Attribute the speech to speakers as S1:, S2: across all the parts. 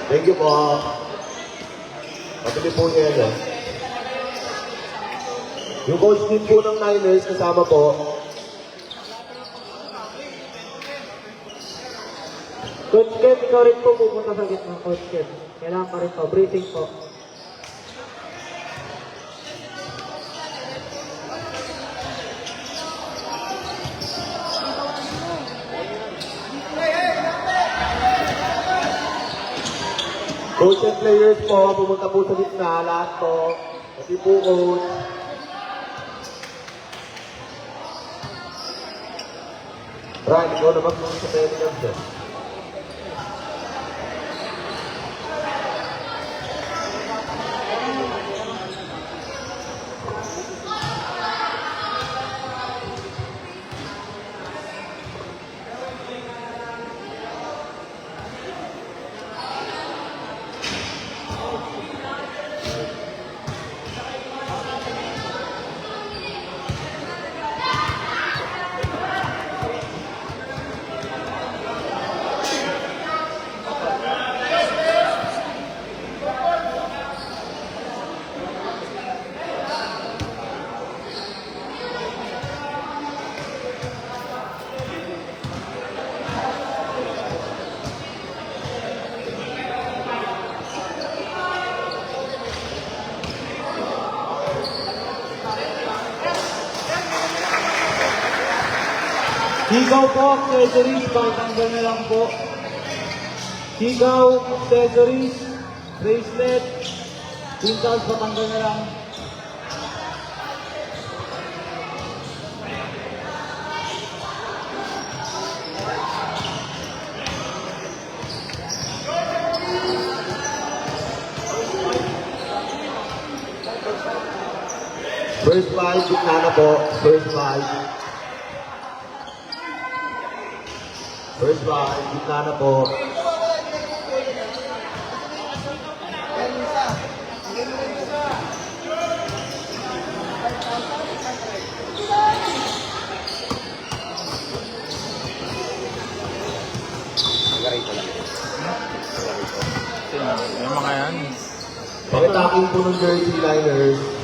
S1: Thank you po. Patuloy po niya yan. Yung coach team po ng Niners, kasama po.
S2: Coach Ken, ikaw rin po pupunta sa gitna, Coach Ken. Kailangan pa rin po. Briefing po.
S1: Coach and players po, pumunta po sa gitna, lahat po. Pati po coach. Ryan, ikaw naman po sa telegram dyan.
S2: Sigaw po, accessories, pakitanggal na lang po. Sigaw, accessories, bracelet, pintals, patanggal na lang.
S1: First five, gitna na po. First five. First five, gitna na po.
S3: Yung mga yan.
S1: Pagkataking po ng Jersey Liners.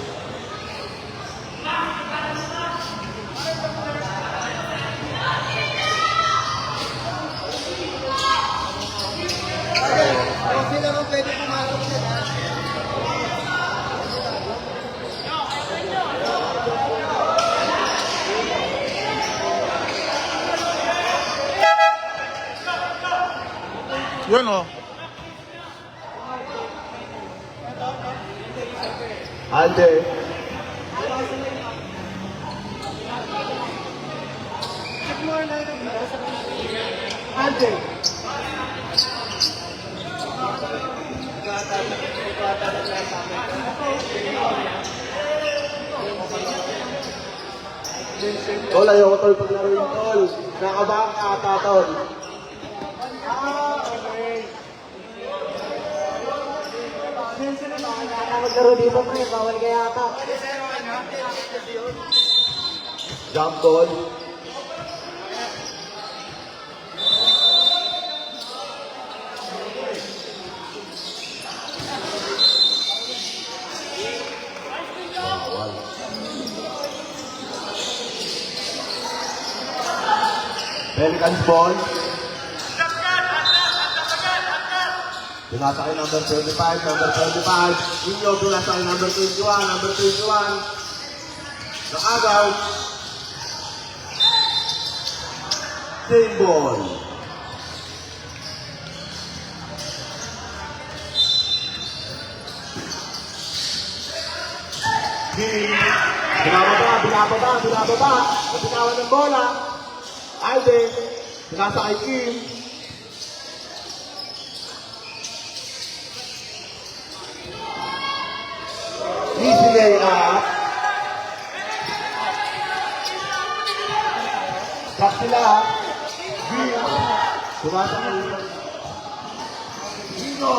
S4: Kasi naman pwede pumasok siya na.
S3: Yun oh.
S1: Alde.
S4: Ante.
S1: Tol, ayoko tol paglaro yung tol. Nakabaka ka ata tol.
S2: Maglaro dito pre, bawal kaya ata.
S1: Jump tol. Bawal. Pelicans ball. Pinasa kay number 25, number 25. Inyo, pinasa kay number 21, number 21. Nakagaw. Same ball. Binababa. Napitawan ng bola. Alden, pinasa kay Kim. Easy layup. Stop sila. Pinasa kay Gino.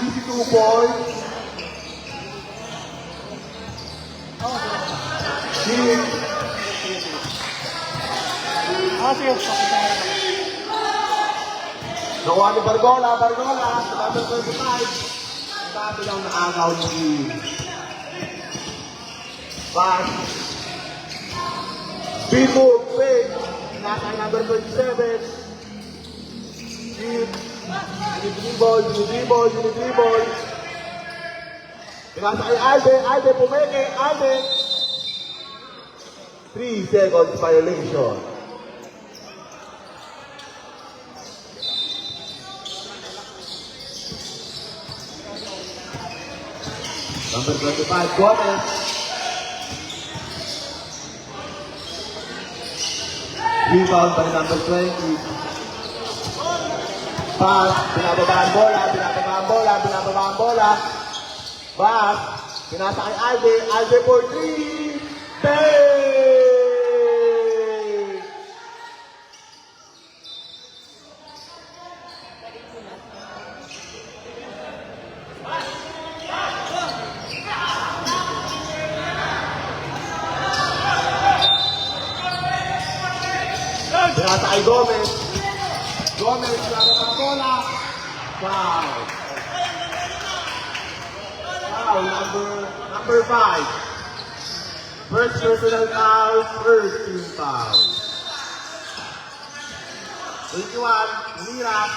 S1: Easy 2 points. Kim.
S2: Ah, sige.
S1: Nakuha ni Bargola, sa number 25. Sabi lang nakagaw ni Pass. Big move, big. Nasa number 27. Deep. Dribble. Nasa kay Alde, pumeke, Alde. 3 seconds violation. Number 25, Gomez. Rebound by number 20. Pass, binababa ang bola. Pass, pinasa kay Alde for 3. Bang! Pinasa kay Gomez, pinasa ang bola. Foul, number 5. First personal foul, first team foul. 21, Mira.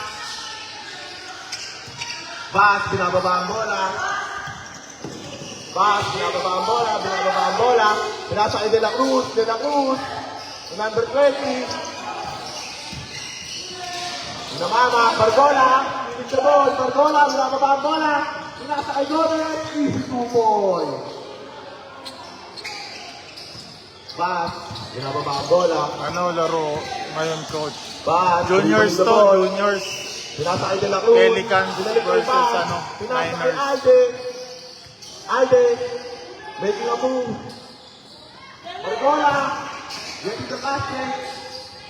S1: Bas, binababa ang bola. Pinasa kay De La Cruz. Number 20. Namama, Bargola. Pinit the ball, binababa ang bola. Pinasa kay Gomez. Easy 2 points. Bas, binababa ang bola.
S3: Ano laro ngayon, coach?
S1: Bas,
S3: Juniors
S1: pinit the
S3: to,
S1: ball.
S3: juniors.
S1: Pinasa kay De La Cruz.
S3: Pelicans
S1: Binalik
S3: versus
S1: kay Bas.
S3: ano,
S1: Pinasa kay
S3: Niners.
S1: Alde, making a move. Bargola, getting the basket.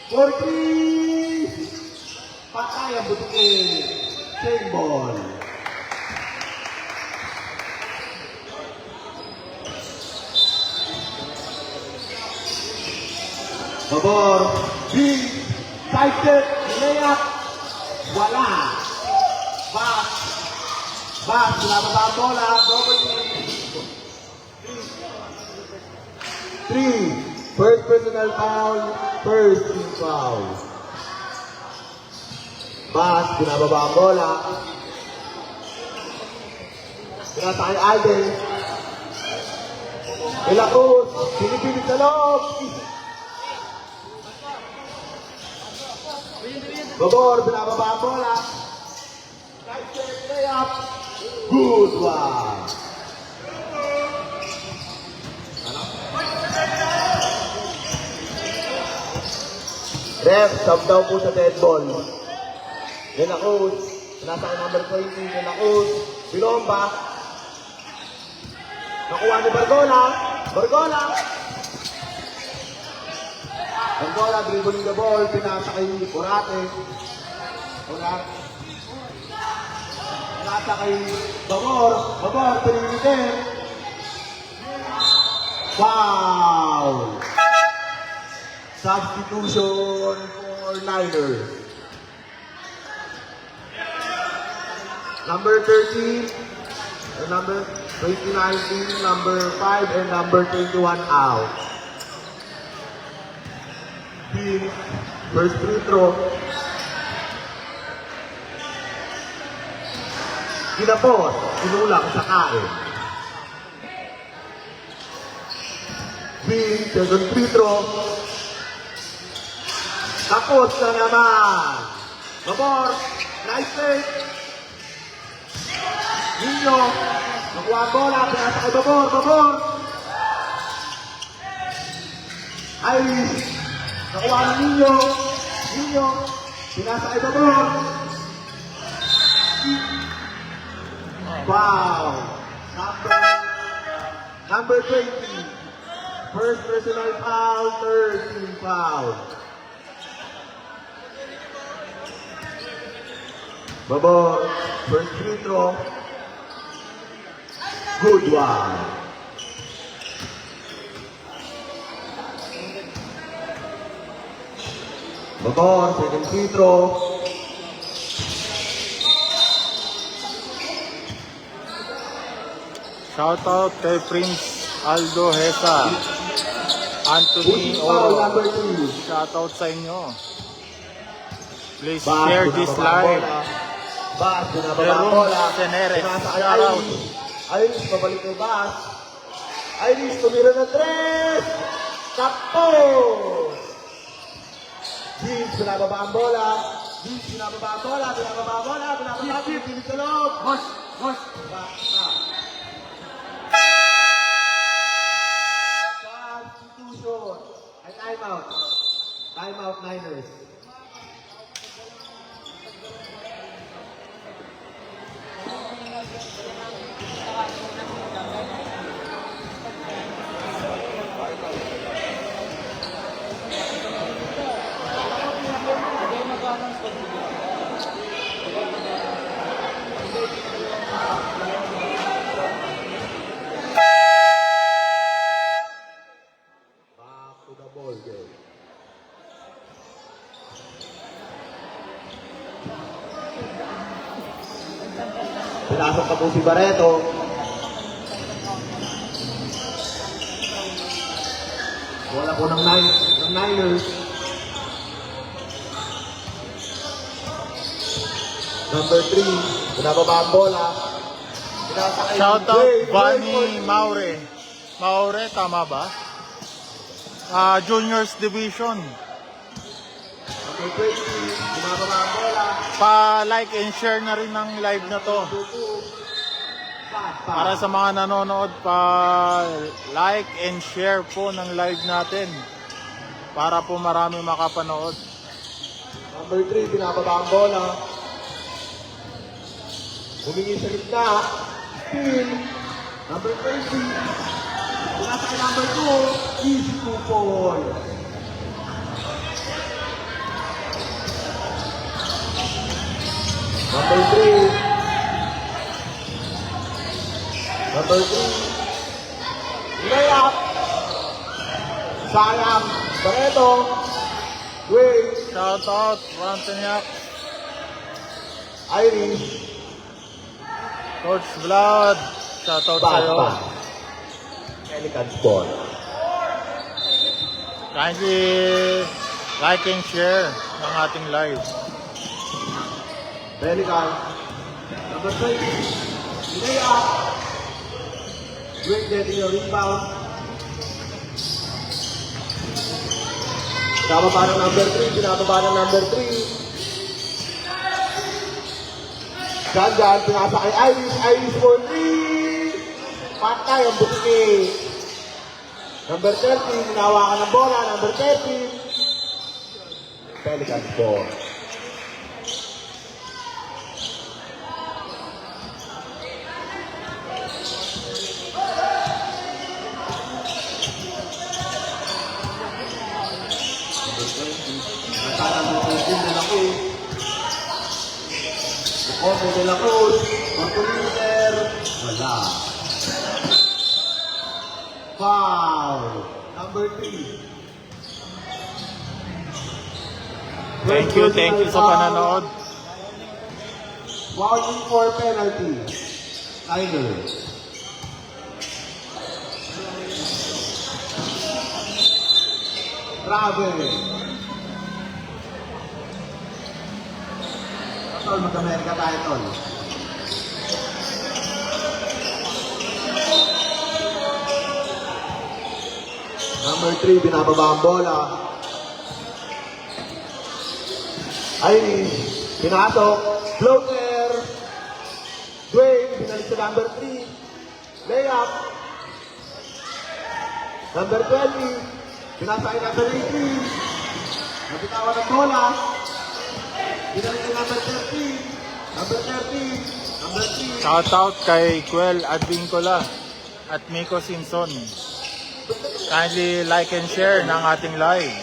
S1: For 3. Patay ang butukin. Same ball. Babor, big, side step, layup, wala. Bas, binababa ang bola, double team. 3. First personal foul, first team foul. Bas, binababa ang bola. Pinasa kay Alden. De La Cruz, pinipilit sa loob. Babor, binababa ang bola. Right step, layup. Good one. Ref, sub daw po sa dead ball. De La Cruz, nasa number 20, De La Cruz, Bilomba. Nakuha ni Bargola, dribbling the ball, pinasa kay Orate. Pinasa kay Babor, pinilitin. Foul! Substitution for Niners. Number 13, and number 29, number 5, and number 21 out. Team, first free throw. Kinapos, inulang sa kain. Team, second free throw. Tapos na naman. Babor, nice take. Nino, nakuha ang bola, pinasa kay Babor. Ay, nakuha ni Nino, pinasa kay Babor. Wow. Number 20. First personal foul, third team foul. Babor, first free throw. Good one. Babor, second free throw.
S3: Shoutout kay Prince Aldo Hesa. Anthony
S1: Pushing foul,
S3: Oro.
S1: number 2.
S3: Shoutout sa inyo. Please
S1: Bas,
S3: share this
S1: binababa ang
S3: live.
S1: bola. Bas, binababa ang
S3: Jerome
S1: bola.
S3: Seneres.
S1: Pinasa kay
S3: Shoutout.
S1: Iris. Iris, pabalik kay Bas. Iris, tumira ng 3. Tapos! Jeans, binababa ang bola. Jeans, binababa ang bola. Binababa ang bola. Binababa ang bola. Pilit sa loob. Bas, bas. Substitution. Ay, timeout. Timeout, Niners. Back to the ball game. Pinasok pa po si Barreto. Bola po ng Niners. Number 3, binababa ang bola. Pinasa kay
S3: Shoutout
S1: Jay,
S3: Bunny
S1: Jay,
S3: Maure. Maure, tama ba? Juniors Division.
S1: Number 20, binababa ang bola.
S3: Pa-like and share na rin ng live na to. Para sa mga nanonood, pa-like and share po ng live natin. Para po marami makapanood.
S1: Number 3, binababa ang bola. Humingi sa gitna. Steal. Number 20. Pinasa kay number 2. Easy 2 ball. Number 3. Number 3. Layup. Sayang. Barreto. Wait.
S3: Shoutout, Frontenac,
S1: Iris.
S3: Coach Vlad. Shoutout sa'yo.
S1: Pelicans ball.
S3: Kindly like and share ng ating live.
S1: Pelicans. Number 20. Layup. Great getting your rebound. Binababa ng number 3. Binababa ng number 3. Gandaan, pinasa kay Iris. Iris for 3. Patay ang buki. Number 30. Minawakan ng bola. Number 30. Pelicans ball. Opo de la Cruz, Marcoliter, wala. Foul, number 3.
S3: Thank you sa panonood.
S1: Vouching for penalty. Niners. Travel. Tol, mag-Amerika tayo, Tol. Number 3, binababa ang bola. Iris, pinasok. Floater. Dwayne, binalik sa number 3. Layup. Number 20, pinasa kay number 18. Nabitawan ng bola. Binalik sa number 13. Number 13. Number 3.
S3: Shoutout kay Kuel Advincula at Miko Simpson. Kindly like and share ng ating live.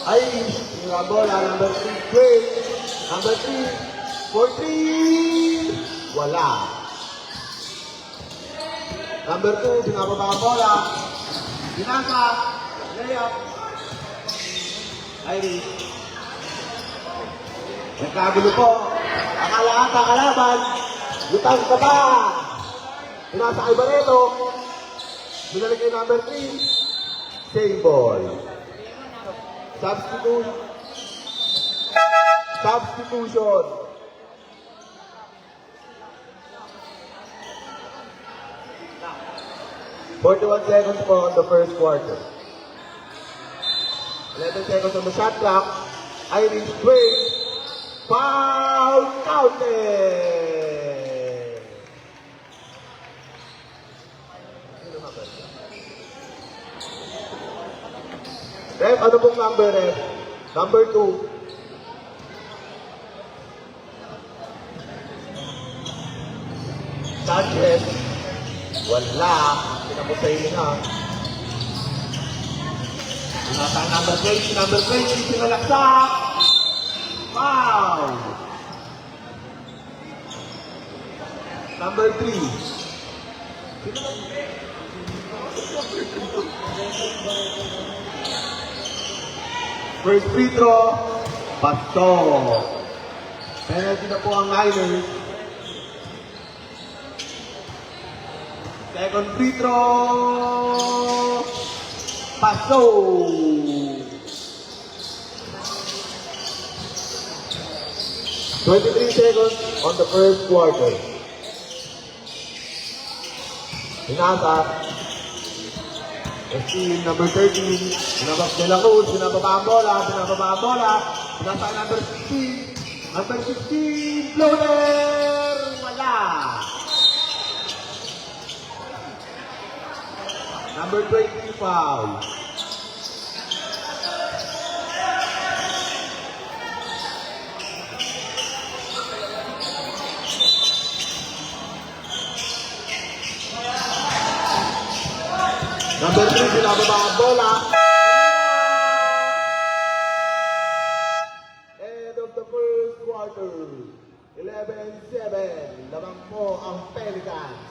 S1: Iris, yung bola, number 3, Dwayne. Number 3, for 3. Wala. Number 2, binababa ang bola. Binasa. Layup. Iris. Nagkagulo po. Ang alahat ang kalaban. Lutang ka ba? Pinasa kay Barreto. Binalik kay number 3. Same ball. Substitution. 41 seconds po on the first quarter. 11 seconds on the shot clock. Irish swing. Foul counted. Ref, ano pong number, Ref? Number 2. Sanchez. Wala. Pinapusayin na. Nasa number 20, sinalaksak. Foul. Number 3. First free throw, Pasto. Penalty na po ang Niners. Second free throw, Pasto. "23 seconds on the first quarter. Pinasa. Steal number 13. Pinabas de la Cruz. Pinababa ang bola. Pinasa kay number 16. Number 16. Floater. Wala. Number 20 foul. Number 3, pinababa ang bola. End of the first quarter. 11-7. Lamang po ang Pelicans.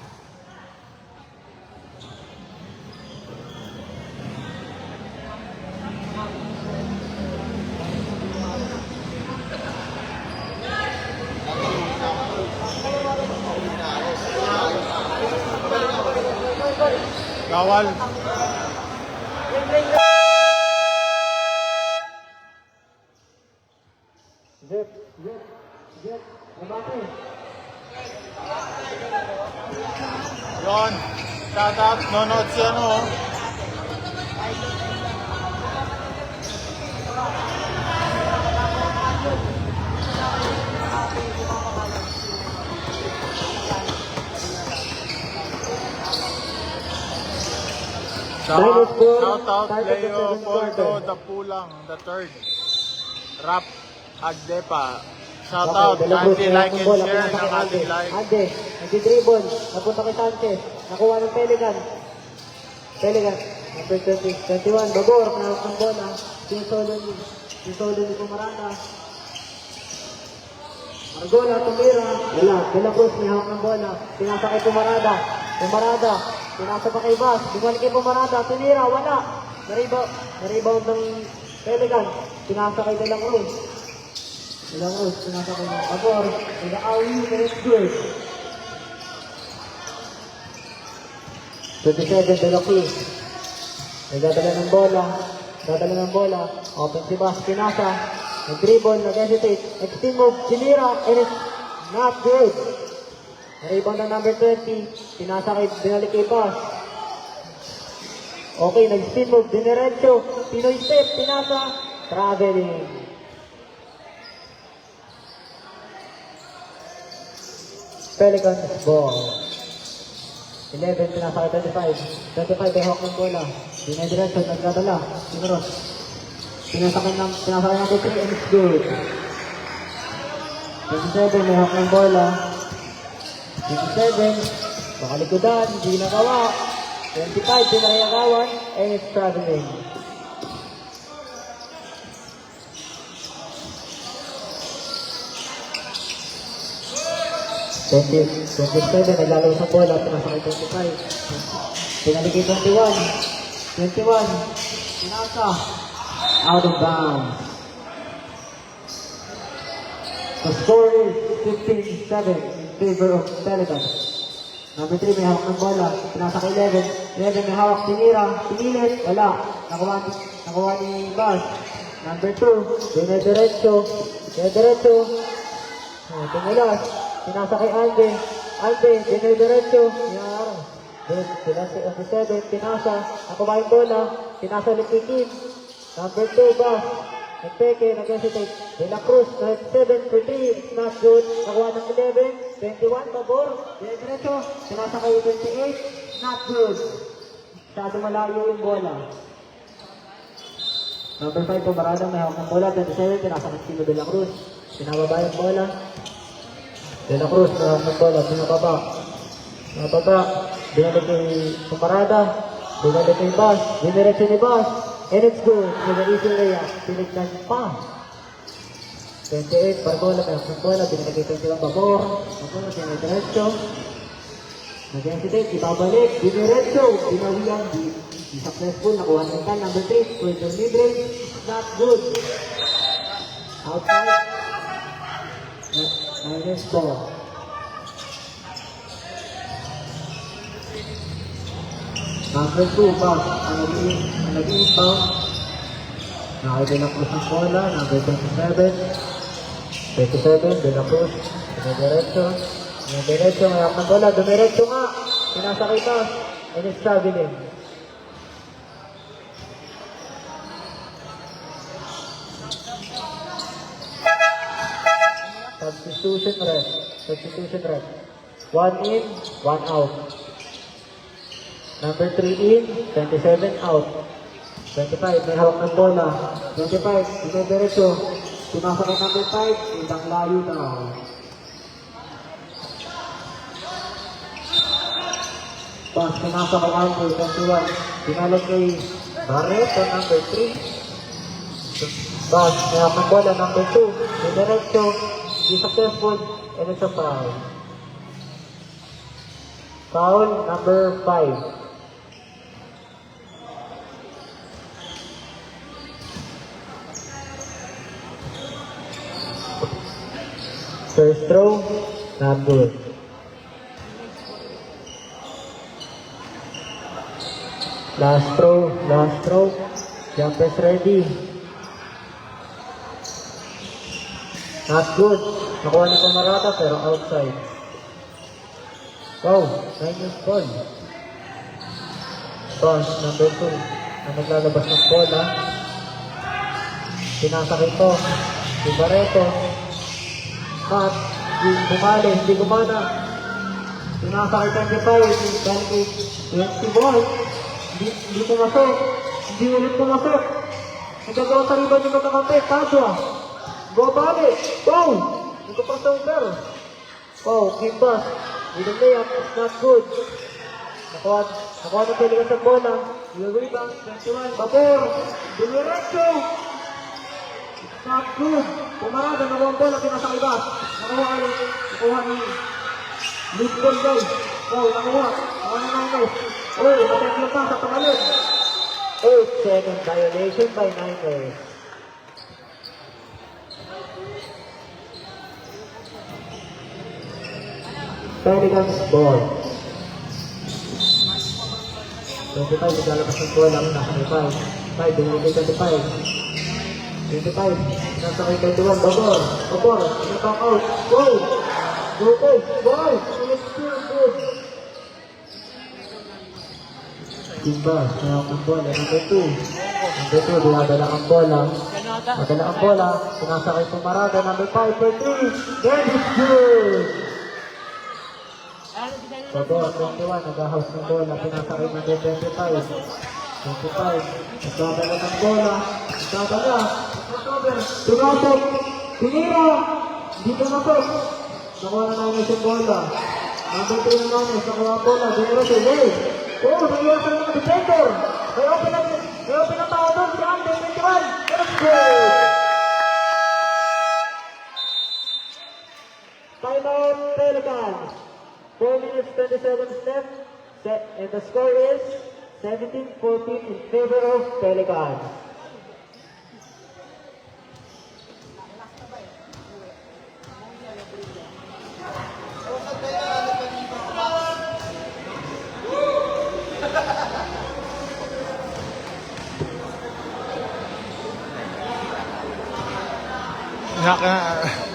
S3: Kawal.
S2: Zip. Lamaki.
S3: Yon. Shout out. Nonod si ano. Shout out Leopoldo Dapulang, the third. Rap Agdepa. Shout out, kindly like and share ng ating live.
S2: Ande, nag-dribble. Napunta kay Sanchez. Nakuha ng Pelican. Number 21. Bagor, pinahawak ng bola. Sinsolo ni Pumaranda. Margola, tumira. Wala. De la Cruz, may hawak ng bola. Pinasa kay Pumarada. Pinasa pa kay Bas. Bumalik kay Pumarada. Tumira. Wala. Naribound ng Pelican. Pinasa kay De la Cruz. Pinasa kay Bagor. Nag-awi. It's good. 27, De la Cruz. Nagdadala ng bola. Open si Bas. Pinasa. Nag-dribble. Nag-hesitate. Extreme move. Sinira. And it's not good. Rebound ng number 20. Binalik kay Bas. Okay, nag-spin move. Dinerecho. Pinoy step. Pinasa. Traveling. Pelicans ball. 11, pinasa kay 25. 25 ay hawak ng bola. Dinedirecho. Nagdadala. Sinurot. Pinasa kay number 3 and it's good. 27, may hawak ng bola. 27, makalikudan, hindi nagawa. 25, pinakayagawan, and it's traveling. Twenty 27, naglalaro sa bola, pinasa kay 25. Pinalikay 21, pinasa, out of bounds. The score is 15-7 in favor of Pelicans. Number 3, may hawak ng bola. Pinasa kay 11. 11 may hawak. Tinira. Pinilit. Wala. Nakuha ni Bas. Number 2, dinediretso. Dinediretso. Tumulas. Pinasa kay Alde. Alde, dinediretso. Yan. Pinasa si 7. Pinasa. Nakuha yung bola. Pinasa ulit kay Kim. Number 2, Bas. Nagpeke, nag-hesitate. De La Cruz, 7 for 3. It's not good. Nakuha ng 11. 21, pabor. Diretso. Pinasa kayo 28. Not good. Masyado malayo yung bola. Number 5, pumarada. May hawak ng bola. 27, pinasa kay Steve De La Cruz. Pinababa yung bola. De La Cruz, may hawak ng bola. Pinababa. Pinababa. Binalik kay pumarada. Binalik kay Bas. Diniretso ni Bas. And it's good. With an easy layup. Pinignan pa. 28, Barbola, may hawak ng bola. Binalik kay 21, Babor. Babor, diniretso. Nag-hesitate, ibabalik. Diniretso. Binawian. Di successful. Nakuha ng kan. Number 3, Puerto Libre. Not good. Outside. Minus 4. Number 2, Bob. Ang nag-inbound. Nakay De La Cruz ng bola. Number 27. 27, De La Cruz. Dumiretso. Dumiretso, may hawak ng bola. Dumiretso nga. Pinasakay pa. And it's traveling. Substitution rest. Substitution rest. 1 in, 1 out. Number 3 in, 27 out. 25, may hawak ng bola. 25, dumiretso. Pinasa kay number 5, isang layo daw. Pas, pinasa kay number 21. Pinalag kay Barret o number 3. Pas, may hawak ng bola, number 2. Dumiretso, hindi successful, and it's a foul. Foul number 5. First throw, not good. Last throw. Jumpers ready. Not good. Nakuha ni Camarata pero outside. Wow, minus ball. Boss, number 2. Ang naglalabas ng bola. Pinasakit po. Si Barreto. Cut. Bumali, hindi gumana. Pinasakit 25. Dahil 20 ball. Hindi pumasok. Hindi ulit pumasok. Nagagawa sa riba yung magkakampi. Tasha. Bumali. Wow! Ito pa sa over. Wow, game pass. With a layup, it's not good. Nakuha na pilihan sa bola. Yung rebound, 21. Babor. Dumiretso. It's not good. Pumarada, nakuha ang bola. Pinasa kay Bas. Nakuha ni Lisbon guys. Wow, nakuha. Nakuha na Niners. Oh, mateklo pa sa pangalit. 8-second violation by Niners. Pelicans ball. 25, naglalabas ng bola. Nasa 5. 5, binigay 25. 25, nasa 21. Babor. Knock out. Goal. Goal. Goal. Good. Timba, nahawak ng bola. Number 2. Number 2, dinadala ang bola. Madala ang bola. Sinasakay pumarada. Number 5 for 3. That is good. Babor, 21, nag-house ng bola. Pinasakay ng 25. 25, nagdadala ng bola. Nagdadala. Tumasok. Pinira. Hindi tumasok. Nakuha na namin yung bola. Number 3 na namin. Nakuha ang bola. Generation. Hey! Oh, nangyayari sa mga defender. May open ang tao doon. Si Ande, 21. Let's go! Timeout, Pelicans. 4 minutes, 20 seconds left. And the score is 17-14 in favor of Pelicans.
S3: Naka...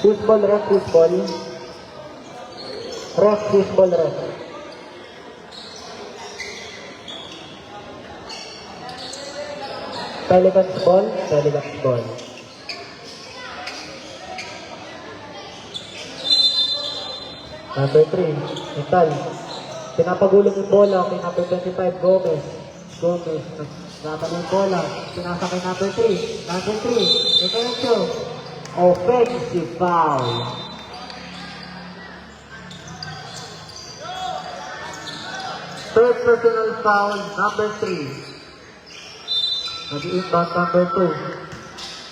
S2: Football, ref, football. Ref, football, ref. Pelicans ball, Pelicans ball. Number 3, Ital. Pinapagulong yung bola kay number 25, Gomez. Gomez, nagtatalo yung bola. Pinasa kay number 3. Number 3, Ito. Offensive foul. Third personal foul, number 3. Nag-inbound number 2.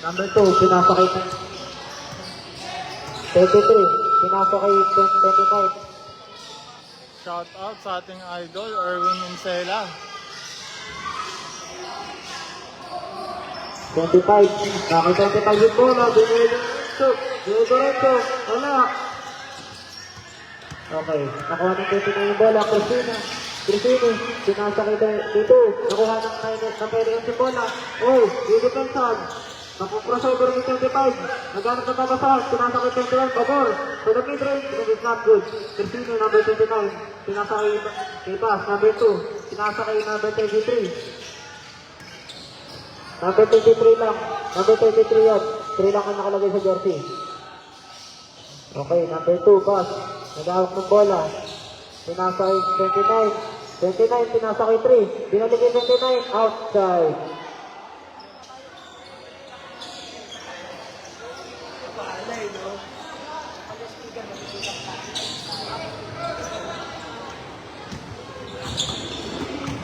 S2: Number 2, pinasa kay 23. Pinasa kay 29.
S3: Shout out sa ating idol, Erwin Insela.
S2: 25. Nakita 25 yung bola. Dinedo. Wala. Okay. Nakuha ng 29 yung bola. Cristina. Pinasa kay dito. Nakuha ng 9 na pwede yung bola. Oh, di-defensan. Nakukrossover yung 25. Naghanap ng babasahan. Pinasa kay 21. Babor. To the mid-range. It is not good. Cristina, number 29. Pinasa kay Bass, number 2. Pinasa kay number 23. Number 23 lang. Number 23 yan. 3 lang ang nakalagay sa jersey. Okay, number 2, Bass. Nagahawak ng bola. Pinasa kay 29. 29, pinasa kay 3. Binalik kay 29. Outside.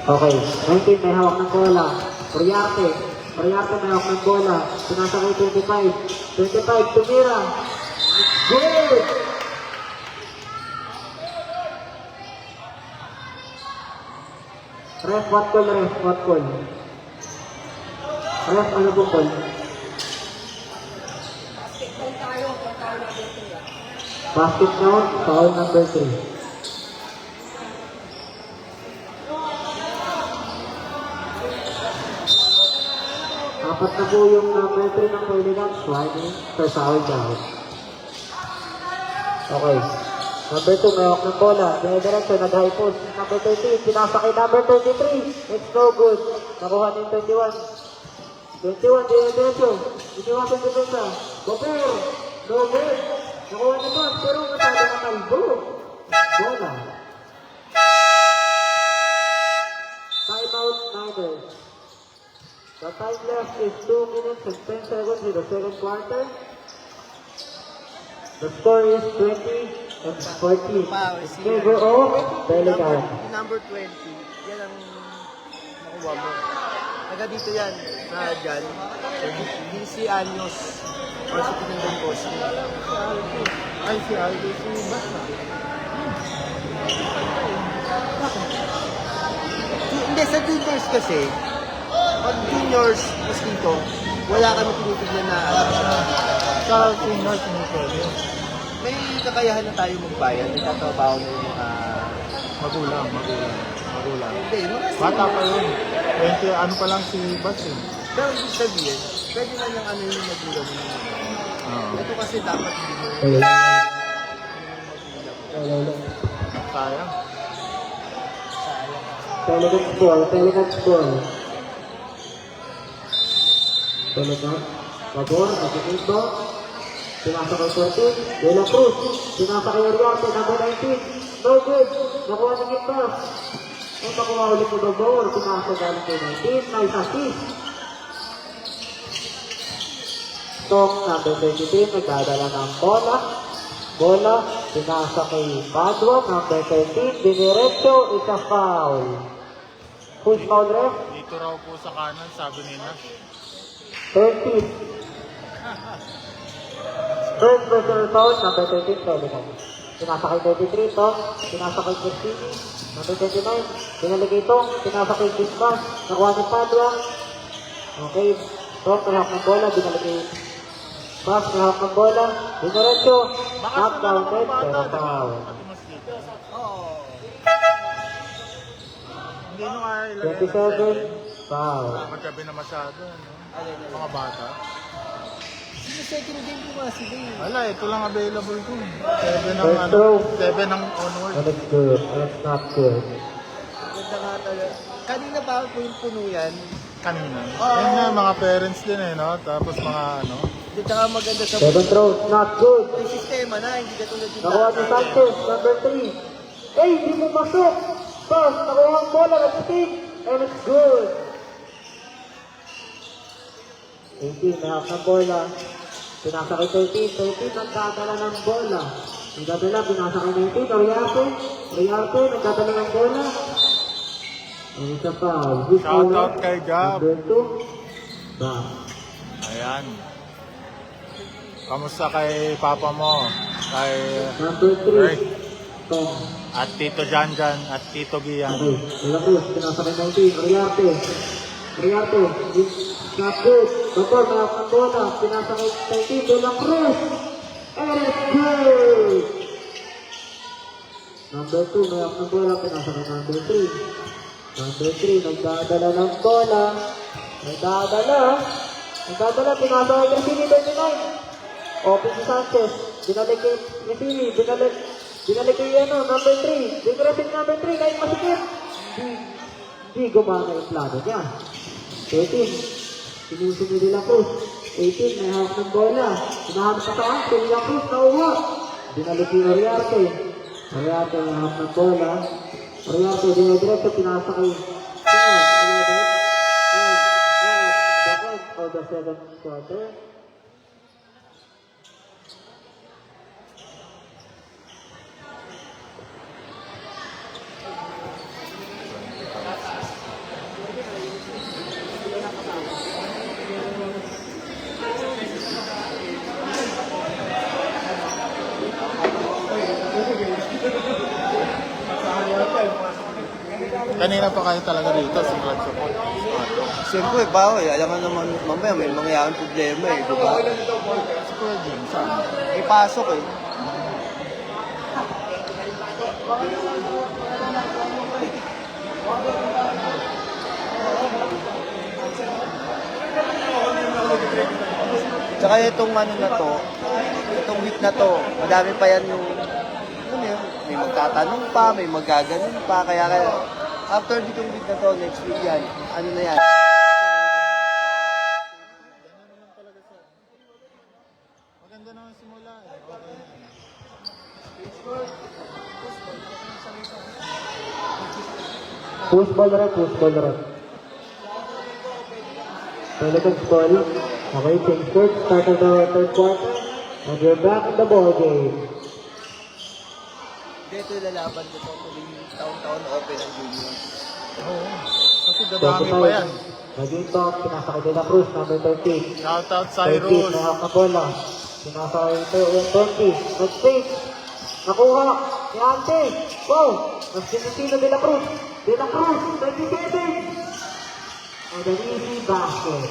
S2: Okay, 19 may hawak ng bola. Priarte may hawak ng bola. Pinasa kay 25. 25, tumira. Good! Ref, what call? Ref, ano po call? Basket count, foul number 3. Apat na po yung number 3 ng Pelicans. Swinging per foul down. Okay. Number 2, may hawak ng bola. Diretso, nag-high post. Number 13, pinasa kay number 33. It's no good. Nakuha ng 21. 21, diretso. Iniwasan ko sa Gobert. No good. Nakuha naman, pero masyado na kalbo. Bola. Timeout, Niners. The time left is 2 minutes and 10 seconds in the second quarter. The score is 20 and 14. In favor of Pelicans.
S4: Number 20. Yan ang nakuha mo. Taga dito yan. Na dyan. DC Anyos. Or si Pinagong Cosme.
S3: Ay, si Aldo, si Basta.
S4: Hindi, sa juniors kasi, pag juniors, mas dito, wala kami tinitignan na
S3: Sa senior, sinusolyo.
S4: may kakayahan na tayo magbayad. Nagtatrabaho na yung mga
S3: Magulang.
S4: Hindi, mga
S3: Bata pa yun. 20, ano pa lang si Bas eh.
S4: Pero ibig sabihin, pwede na yung ano yung magulang mo. Ito kasi dapat hindi mo
S3: Sayang.
S2: Pelicans ball. Pelicans. Babor, nag-inbo. Pinasa kay 14. De La Cruz. Pinasa kay Ariarte, number 19. No good. Nakuha ng ito. Ang nakuha ulit ni Babor. Pinasa galing kay 19. Nice assist. Tong number 23. Nagdadala ng bola. Pinasa kay Padua, number 13. Diniretso, isa foul. Who's foul, ref?
S3: dito raw po sa kanan, sabi ni Nash.
S2: 30. First personal foul, number 13, Pelican. Pinasakay 33 to, pinasakay Christine, number 29, pinaligay ito, pinasakay Christmas, nakuha ni Padua. Okay, to, kahap ng bola, binaligay Bas, kahap ng bola, Dinaretso, knockdown net, pero foul.
S3: Hindi nyo nga ilagay
S2: 27, foul.
S3: magkabi na masyado. No? Mga bata.
S4: Yung second game ko nga sila eh.
S3: Wala, ito lang available ko. 7 ang
S2: First
S3: ano,
S2: throw.
S3: 7 ang onward.
S2: And it's good, and it's not good.
S4: Ganda nga talaga. Kanina pa po yung puno yan.
S3: Kanina. Yan nga, mga parents din eh, no? Tapos mga ano.
S4: Hindi ka maganda sa
S2: 7 throws, not good.
S4: may sistema na, hindi ka tulad yung
S2: Nakuha ni Sanchez, number 3. Hey, di mo masok! Bas, nakuha ang bola, nag-team, and it's good. 18, may half ng bola. Pinasakay 13, nagdadala ng bola. Nagdadala, pinasakay 19, Oriarte, nagdadala ng bola. And it's a foul.
S3: Shoutout kay Gab.
S2: Number 2, Bas.
S3: Ayan. Kamusta kay papa mo? Kay
S2: Number 3,
S3: Rick.
S2: Tom.
S3: At Tito Janjan at Tito Gian.
S2: Okay, Delacruz, pinasakay 19, Oriarte, not good, Bator, may half ng bola, pinasakay 19, Delacruz, and it's good! Number 2, may half ng bola, pinasakay number 3, nagdadala ng bola, nagdadala, pinasakay Graffini, 29, open si Sanchez, binalik kay Graffini, binalik kay number 3, Graffini number 3, kahit masikip, hindi gumana yung plano niya. 13, sinusunod ni Delacruz, 18, may hawak ng bola, hinahanap sa taan, si Delacruz, nauwa, binalik yung Oriarte, may hawak ng bola, Oriarte, dinediretso, pinasakay, for the second quarter.
S3: Kanina pa kayo talaga dito, simulat support.
S4: Siyempre, bawa eh. Alam nga naman, mamaya may mangyayaring problema eh. Diba?
S3: Si Kuya Jim, saan?
S4: Ipasok eh. Tsaka itong ano na to, itong week na to, madami pa yan yung, ano yun, may magtatanong pa, may magaganon pa, kaya after ditong week na to, next week yan, ano na yan.
S3: Maganda naman simula eh. Okay.
S2: Push ball red. Pelicans ball. Okay, change court, start of the third quarter. And you're back in the ball game.
S4: Dito lalaban ko to, tuloy taon-taon open ang junior.
S3: Oo. Kasi dadami pa yan.
S2: Nag-inbox, pinasakay Delacruz, number 13.
S3: Shoutout
S2: 13,
S3: Cyrus.
S2: may half na bola. Pinasakay 20. Nag-fake. Nakuha. Ni Ante. Wow! Nag-sinisino Delacruz. 27. And an easy basket.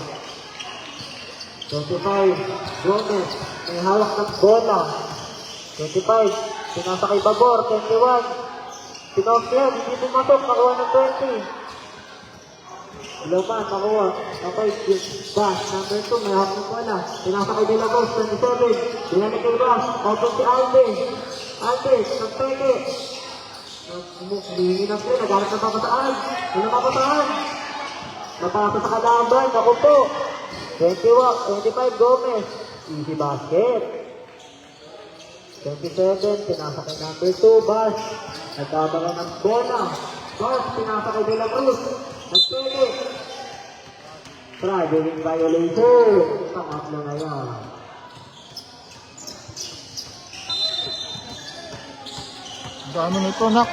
S2: 25, Gomez. May hawak ng bola. 25, pinasakay Babor. 21, Pinocchio. Hindi pumasok. Nakuha ng 20. Loman, nakuha. Okay, Bash, number 2, may hawak ng bola. Pinasakay Delacruz, 27. Dinamit kay Bash. Open si Alde. Alde, nagpeke. Humingi na siya, naghanap ng papataan. Ano papataan? Napasa sa kalaban, ako po. 25, Gomez. Easy basket. 27, pinasakay number 2, Bash. Nagkabala ng bola. Bash, pinasakay Delacruz. Nagpeke. Traveling violation. Pangatlo na yan.
S3: Ang dami nito, nak.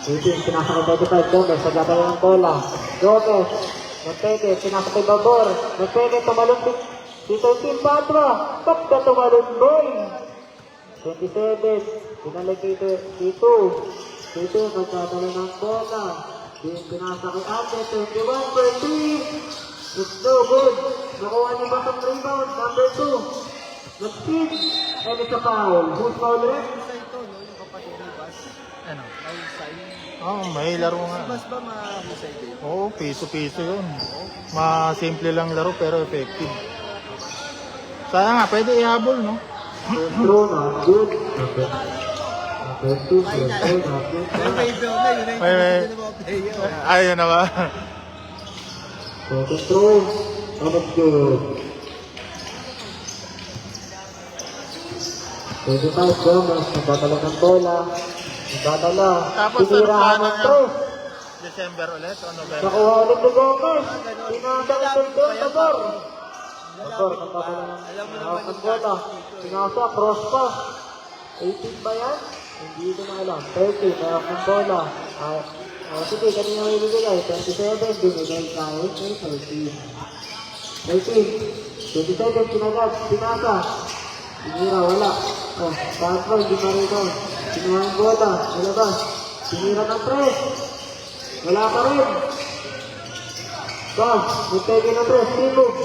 S2: 18, pinasakay 25, Gomez. Nagkabala ng bola. Gomez. Nagpeke, pinasok kay Babor. Nagpeke, tumalon si 13 Patra. Pagka tumalon, boy. 27, pinalik kay T2. T2, nagdadala ng bola. Pinasa kay Ate, 21, 13. It's no good. Nakuha niya ba sa rebound? Number 2. Nag-speed. And it's a foul. Who's foul rin?
S3: Ano? May laro nga.
S4: Mas ba mahusay din?
S3: Oo, piso-piso yun. Masimple lang laro pero effective. Sana nga, pwede ihabol, no?
S2: Throw na. Good. Number 2. Number 2.
S4: May favorite na yun.
S3: May-
S4: Yung mga player.
S3: Ayun na ba?
S2: Second throw. And it's good. 25 Gomez. Nagdadala ng bola. Nagdadala.
S3: Tapos
S2: Tinirahan
S3: ano
S2: ng
S3: yan?
S2: tres.
S3: December ulit o November?
S2: Nakuha ulit ni Gomez. Pinasok doon. Tabor. Tabor. Nagdadala ng bola. Pinasa. Cross pass. 18 ba yan? Hindi ko na alam. 30. Mayroon ng bola. Sige, kanina may bibigay. 27. Binigay tayo. 13. 27. Pinagad. Pinasa. Pinira. Wala. Tatlo. Hindi pa rin ito. Pinuha yung bola. Nalabas. Pinira ng press. Wala pa rin. Bas. Nagpege ng press. Timog.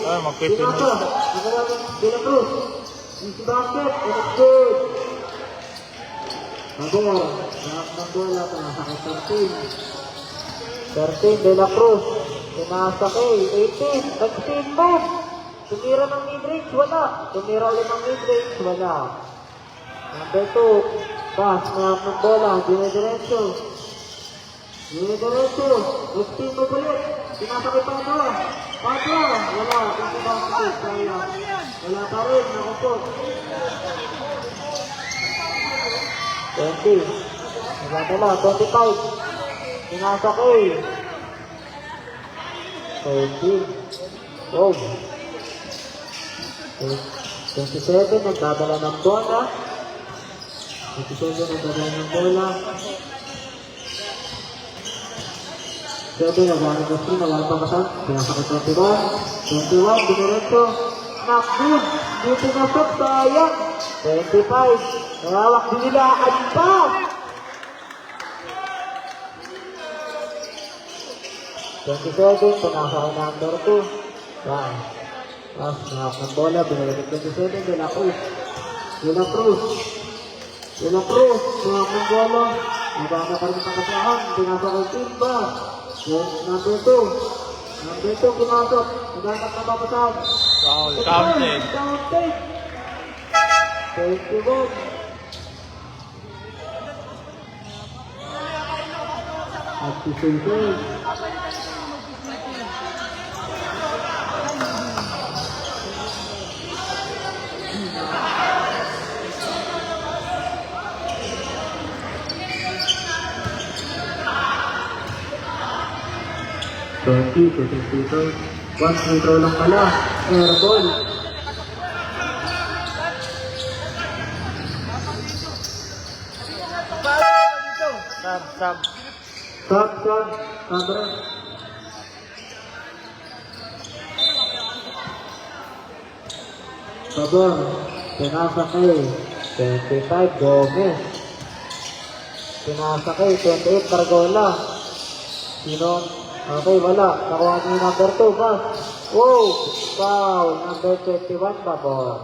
S3: Magpipin.
S2: Pinasa. Nagalamin. Pinapros. Easy basket. And it's good. Mabor. Nakak ng bola. Pinasa kay 13. 13. De La Cruz. Pinasa kay 18. Nag-steam move. Tumira ng mid-range. Wala. Tumira ulit ng mid-range. Wala. Number 2. Pass. Nakak ng bola. Dire-diretso. Dire-diretso. Nag-steam move ulit. Pinasa kay Patra. Patra. Wala. Easy basket. Kaya. Wala pa rin. Nakupot. 20. Nagdadala. 25. Pinasa kay 13. Oh. 27. Nagdadala ng bola. 27. Nagdadala ng bola. 7. Nagdadala ng screen. Nawala pa masan. Pinasa kay 21. 21. Diniretso. Nakbid. Di pinasok. Sayang. 25. Nawawak din nila. Agpas. 27. Pinasa kay number 2. Yan. Tapos nakak ng bola. Binalik 27. De La Cruz. De La Cruz. De La Cruz. Nakak ng bola. Nagana pa rin ang kasahan. Pinasa kay Timba. Number 2. Number 2 pinasok. Nagana ka mapasahan.
S3: Foul. Counted.
S2: Counted. 21. At si Sensei. One free throw lang pala. Air ball.
S3: Sub.
S2: Stop. Camera. Sabor. Pinasa kay 25 Gomez. Pinasa kay 28 Cargola. Sino? Okay, wala. Nakuha niyo yung number 2, pass. Wow! Foul. Number 21, Babor.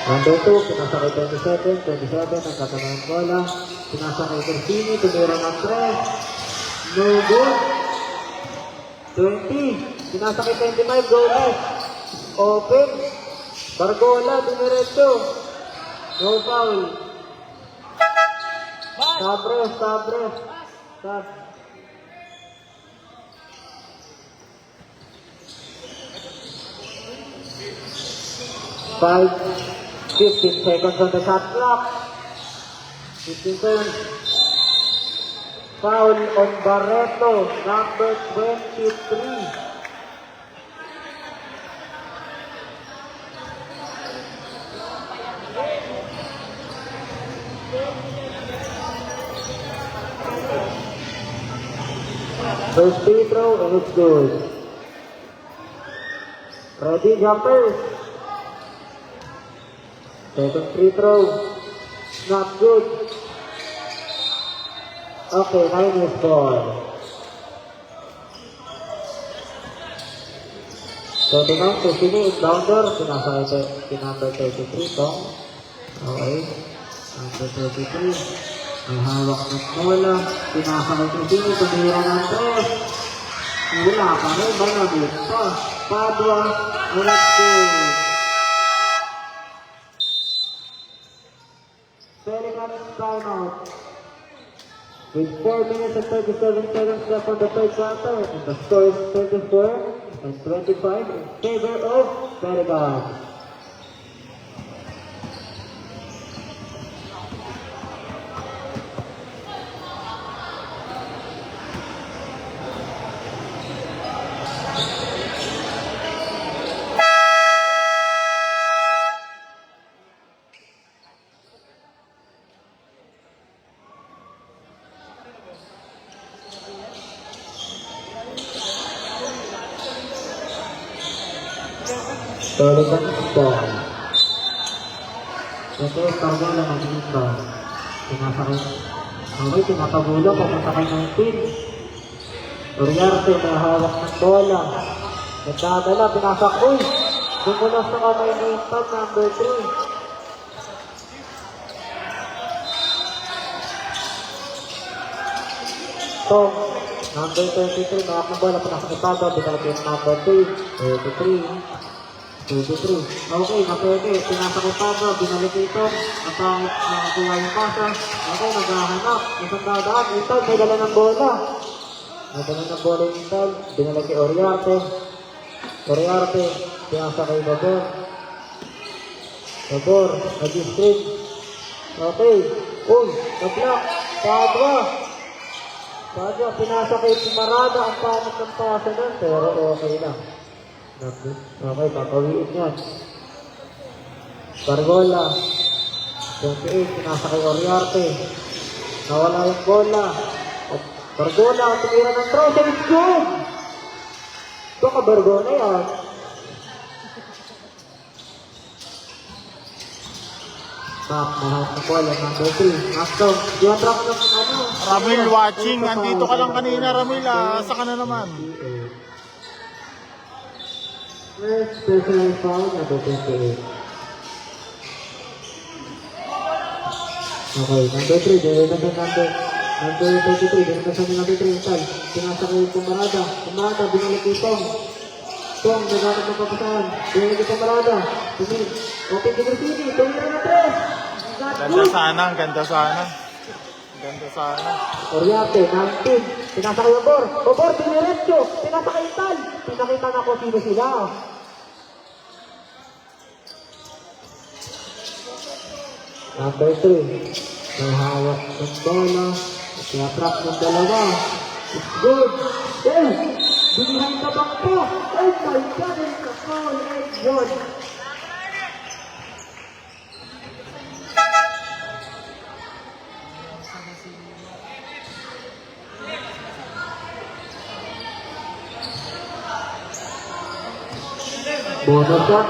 S2: Number 2, pinasa kay 27. 27, nagkataon ng bola. Pinasa kay Corsini, tumira ng 3. No good. 20. Pinasa kay 25, go left. Open. Bargola, dumiretso. No foul. Stab. 15 seconds on the shot clock. 15 seconds. Foul on Barreto, number 23. First free throw, and it's good. Ready, jumpers. Second free throw. Not good. Okay, minus ball. 39 to finish, bounder. Pinasa kay number 33, Tong. Okay. Number 33. May hawak ng bola. Pinasa kay Crisini. Tumira ng tres. Wala pa rin. Banabit pa. Padua. Ulat good. Pelicans timeout. With 4 minutes and 37 seconds left on the third quarter, and the score is 34 and 25 in favor of Pelicans. Pelicans ball. Ito yung Carmela mag-iba. Pinasakit. Okay, pinapagulo. Papunta kay 19. Uriarte may hawak ng bola. Nagdadala, pinasak. Uy! Dumulas na kamay ni Impact number 3. Tom, number 23, may hawak ng bola. Pinasak ipado. Binalik yung number 3. 33. 23. Okay, napwede. Pinasak ipado. Binalik ito. Napangit nakakuha yung pasa. Okay, naghahanap. Isang dadaan. Impact, may dala ng bola. Nadala ng bola yung Impact. Binalik kay Uriarte. Uriarte, pinasa kay Babor. Babor, nag-stream. Okay. Uy, nag-block. Padua. Padua, pinasa kay Pumarada. Ang panit ng pasa nun. Pero okay lang. Okay, papawiin yan. Bargola. 28, pinasa kay Uriarte. Nawala yung bola. Bargola, tumira ng throw. It's good! Ito ka Bargola yan. Back, mahal na bola. Number 3. Aston, yung track ng ano.
S3: Ramil watching. Andito ka lang kanina, Ramil. Asa ka na naman?
S2: First personal foul, number 28. Okay, number 3. There is number 33. There is number 3. Intal. Pinasa ko yung Pumarada. Pumarada, binalik yung Tong. Tong, nagamit ng papasahan. Binalik yung Pumarada. Tumil. Okay, Tigre City. Tumira na 3.
S3: Ganda sana, ang ganda sana. Ganda sana.
S2: Uriarte, 19. Pinasa ko yung Bor. O Bor, diniretso. Pinasa kay Intal. Pinakita na ko sino sila. Number 3. May hawak ng bola. Kaya-trap ng dalawa. It's good. Yes! Binihan ka bang po? Oh my God! It's a foul and good. Bonus shot.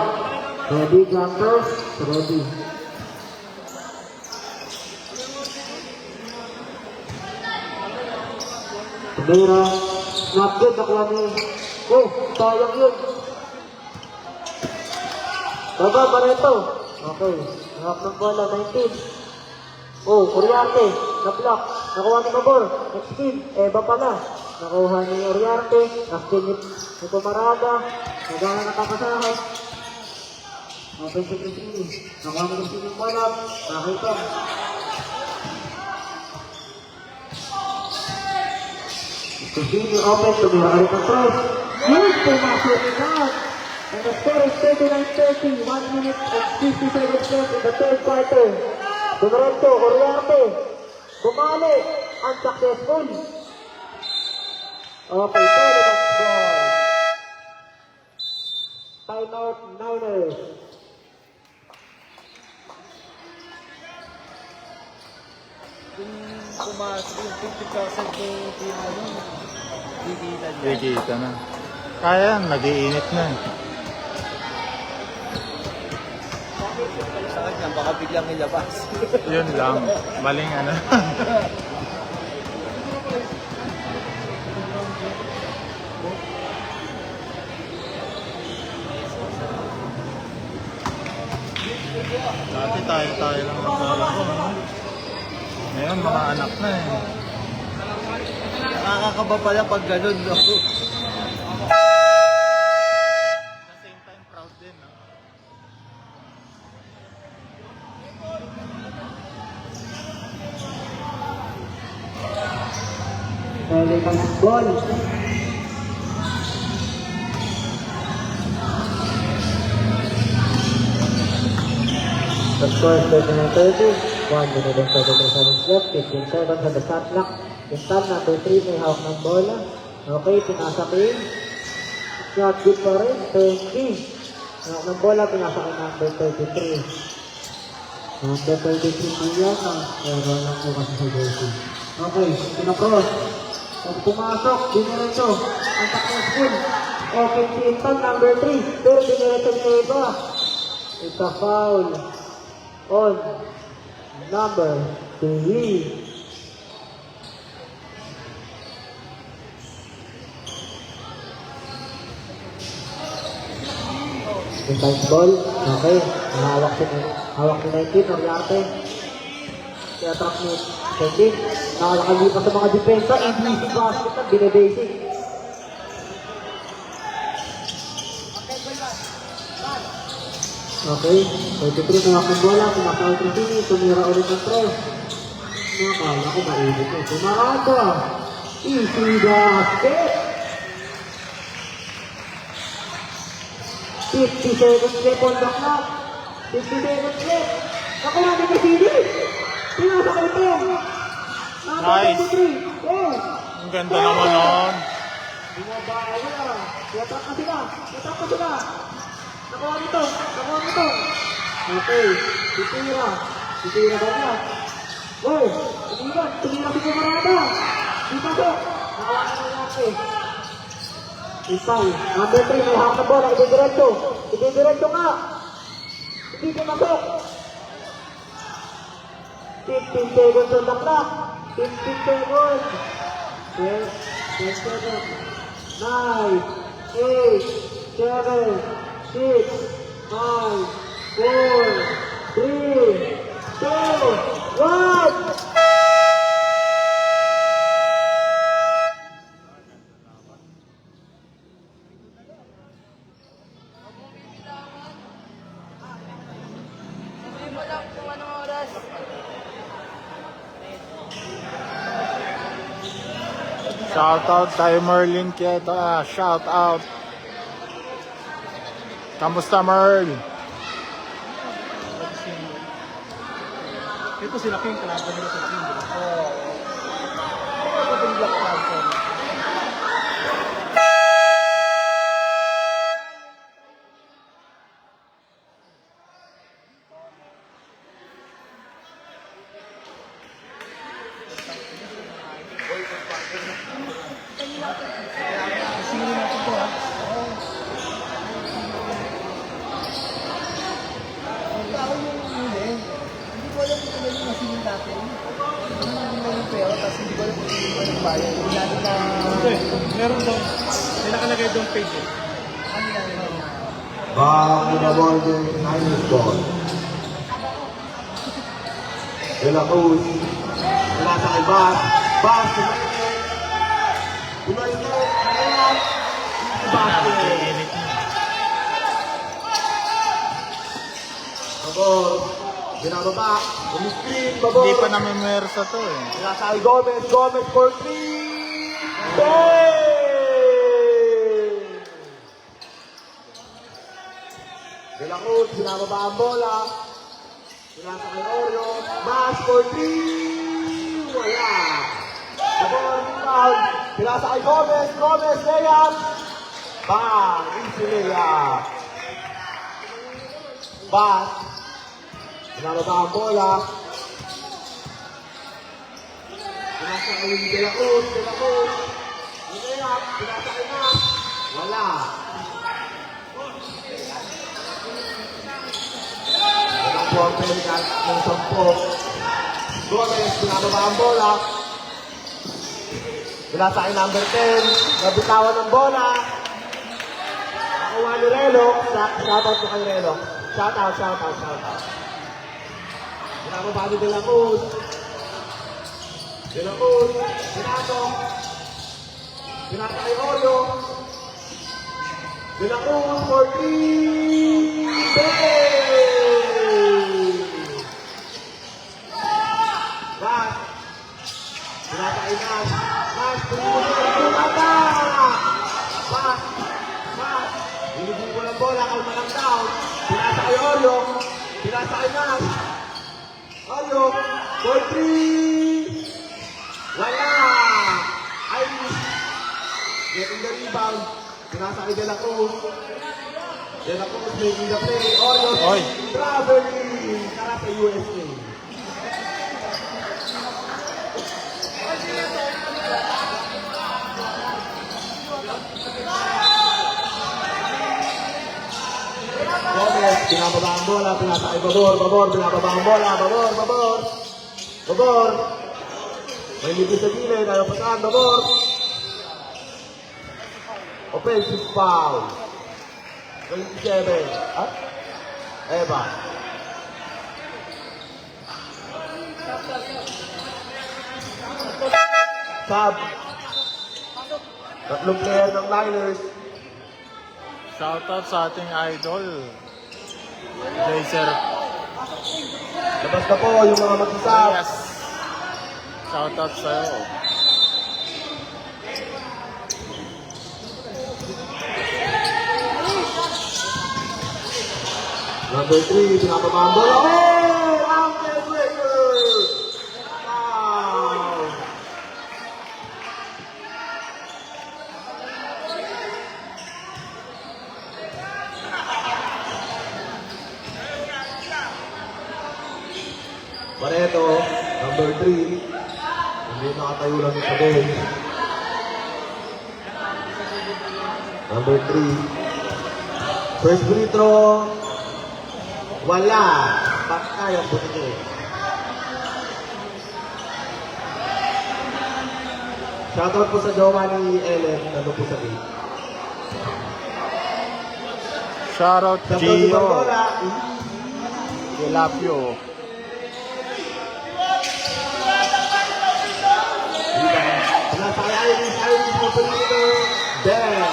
S2: Ready, jumpers. Ready. Tumira. Not good. Nakuha niyo. Oh, sayang yun. Baba, Barreto. Okay. Hawak ng bola, 19. Oh, Uriarte. Na-block. Nakuha ni Mabor. Next spin. Eba pala. Nakuha ni Uriarte. Na-spin ni Pumarada. Nagawa na kapasahan. Okay, si Crisini. Nakuha ni Crisini yung bola. Nakita. Crisini open. Tumira ulit ang cross. Yes, pumasok na. And the score is 39-30. 1 minute and 50 seconds left in the third quarter. Dumaretto, Uriarte. Bumali. Unsuccessful. Okay, Pelicans ball. Timeout, Niners.
S4: Kung pumasok yung 50% ng team ano, kikita niya.
S3: Kikita na. Kaya yan, nag-iinit na.
S4: Sa kanya, baka biglang ilabas.
S3: Yun lang. Maling ano. Dati tayo lang naglalaro. Ngayon, mga anak na eh.
S4: Nakakaba pala pag ganun, no?
S3: At the same time, proud din, no?
S2: Pelican ball. The score is 39-30. 1 minute and 33 seconds left. 15 seconds on the shot clock. Quintal, number 3, may hawak ng bola. Okay, pinasa Kim. Shot good pa rin. 20. Hawak ng bola, pinasa kay number 33. Number 33 po yan. Pero lang po kasi sa jersey. Okay, pinacross. Pag pumasok, diniretso. Ang successful. Okay, Quintal, number 3. Pero diniretso niya iba. It's a foul on number 3. Inside ball. Okay. Hawak si 19. Oriarte. Kaya track ni 19. Nakakalipas sa mga depensa. Easy basket at binibasic. Okay. 33 na akong bola. Pinaka-out na sini. Tumira ulit ng try. Nakakala ko mainit eh. Tumarada. Easy basket. 50 seconds left on the clock. 50 seconds left. Nakuha ni Casini. Pinasa kay Tom.
S3: Nice.
S2: Yes.
S3: Ang ganda naman nun.
S2: Bumabawi na. Yatak na sila. Yatak na sila. Nakuha nito. Nakuha nito. Okay. Titira. Titira ba niya? Wow. Tumira. Tumira si Kumarada. Di pasok. Nakuha na natin. Isang, number 3, may hawak na bola, ididiretso. Ididiretso nga. Hindi pumasok. 15 seconds on the clock. 15 seconds. 10 seconds. 9, 8, 7, 6, 5, 4, 3, 2, 1.
S3: Shout out kay Merlin Queta. Shout out. Kamusta, Merl?
S4: Ito sila King, kalaban nila sila King. Oo. Ito yung Black Panther.
S3: Meron doon. May nakalagay doon page eh.
S1: Bago na ball din, Chinese ball. De La Cruz. Pinasa kay Bas. Bas, Pinoy na. Ayan. Basket. Ako, binababa. Umiscreen, babor.
S3: Hindi pa namimersa to eh.
S1: Pinasa kay Gomez. Gomez for 3. Bang! De La Cruz, binababa ang bola. Pinasa kay Oreo. Mas for 3. Wala. Babor, rebound. Pinasa kay Gomez. Gomez, layup. Bang! Easy layup. Bas. Binababa ang bola. Pinasakay De La Cruz. Inayap, pinasakay na. Wala. Walang po ang Pelican ng 10. Gomez, pinababa ang bola. Pinasakay number 10. Nabitawan ng bola. Nakuha ni Relo. Shoutout po kay Relo. Shoutout. Pinababa ni De La Cruz. Pinasa kay Oreo. De La Cruz for 3. Back. Pinasa kay Nash. Binibig ko ng bola. Kalma lang down. Pinasa kay Oreo. Pinasa kay Nash. Oreo for 3. Wala! Getting the rebound. Pinasa kay De La Cruz. De La Cruz making the play.
S3: Oy.
S1: Traveling. Karate USA. Gomez, pinababa ang bola. Pinasa kay Babor. Pinababa ang bola. Babor. May libis sa gilid. Ayaw pasahan. Babor. Offensive foul. 27. Eva. Sub. Tatlong player ng Niners.
S3: Shoutout sa ating idol. Jaser.
S1: Labas na po yung mga mag-sub.
S3: Yes. Shoutout sa'yo.
S1: Number 3, pinababa ang bola. Oh! Ankle breaker! Wow! Pareto, number 3. Hindi nakatayo lang sa bench. Number 3. First free throw. Wala. Patay ang buti. Shoutout po sa jowa ni Ellen. Ano po sa gate.
S3: Shoutout
S1: Shoutout si
S3: Gio.
S1: Barbola.
S3: Tilapio.
S1: Nasa kay Iris mo po dito. Ben.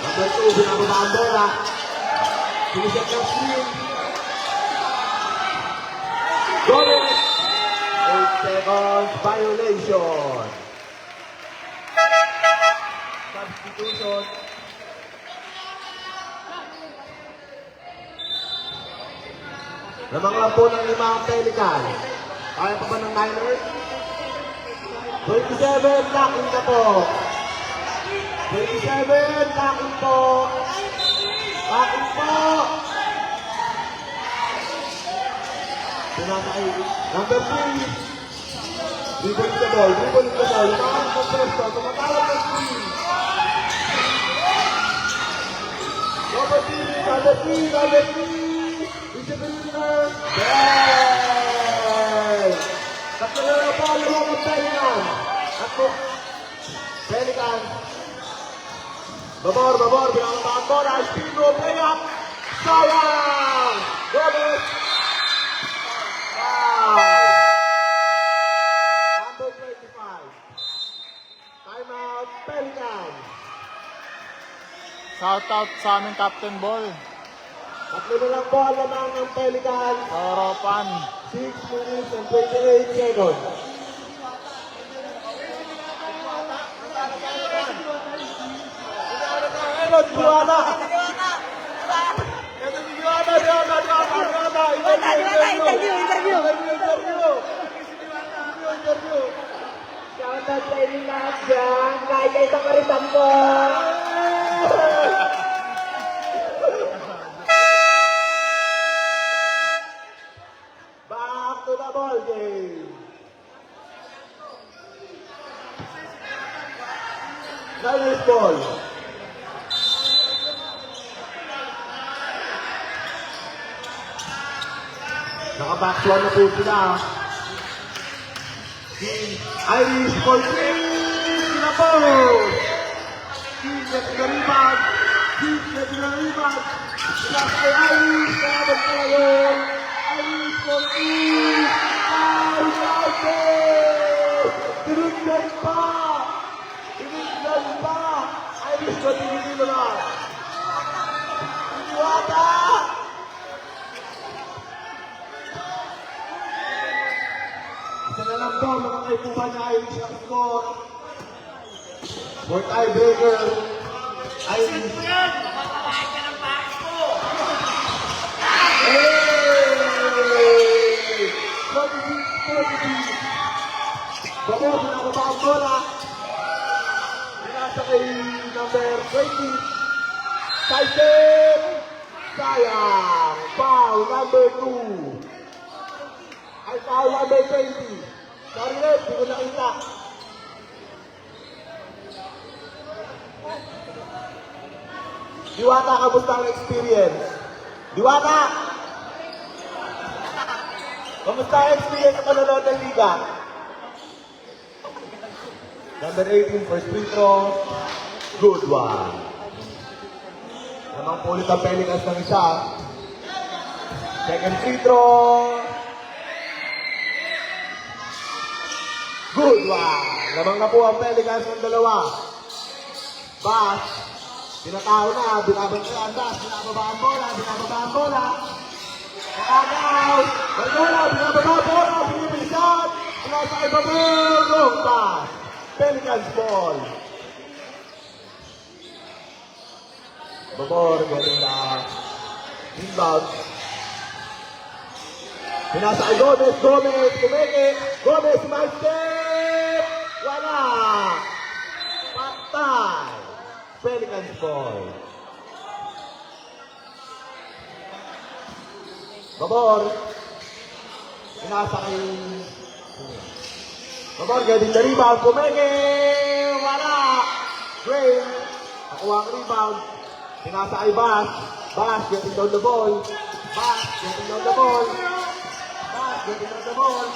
S1: Number 2, binababa ang bola. Sinisip ng screen. Gomez. 8 seconds violation. Substitution. Lamang lang po ng 5 ang Pelican. Kaya pa ba ng Niners? 27, locking na po. 27, locking po. Locking po. Pinakay. Number 3. Dribble the ball. Lumakas ng presto. Tumatawag ng screen. Number 3. Is a winner. Bang! Tatlo na po ang mga Pelican. Ako. Pelican. Babor. Binangan ang bola. Speed go. Play up. Sayang! Gomez. Wow! Number 25. Timeout. Pelican.
S3: Shoutout sa aming Captain Ball.
S1: Tatlo na lang bola naman ng Pelican.
S3: Toropan.
S1: 6 minutes and 28 seconds. Diwata!
S2: Shoutout sa inyo lahat dyan. Kahit kayo sa karitan ko.
S1: Back to to the ball game. Niners ball. Naka-box one na po sila. Irish for three! Sinapos! Team gets the rebound. Team gets the rebound. Shot kay Irish. Kaya pa yun. Irish for three! Out! Tinundan pa! Tinundan pa! Irish ko tinigil na. Iwata! Isa na lang po, makakaipuban na Irish ang score. For tiebreaker, Irish. Hey! 46-46. Babo, pinakaba ang bola. Pinasa kay number 20. Tyson! Sayang! Foul number 2. Ay, foul number 20. Sorry, Red, hindi ko nakita. Diwata, kamusta ang experience? Diwata! Kamusta ang experience sa panonood ng liga? Number 18, first free throw. Good one. Namang pulit ang Pelicans ng isa. Second free throw. Good one. Namang na po ang Pelicans ng dalawa. Bas. Pinatao na, binabantayan, Bas. Binababa ang bola, binababa ang bola. Nakagaw. Bola, binababa ang bola, binibilisan. Pinasa kay Babel. Long pass. Pelicans ball. Babor, galing na. Inbound. Pinasa kay Gomez, Gomez, kumeke. Gomez, my step. Wala. Patay. Pelicans ball. Babor. Pinasa kay... Babor, galing na rebound. Kumeke. Wala. Gray. Nakuha ang rebound. Pinasa kay Bas. Bas, getting down the ball. Bas, getting down the ball. Bas, getting down the ball.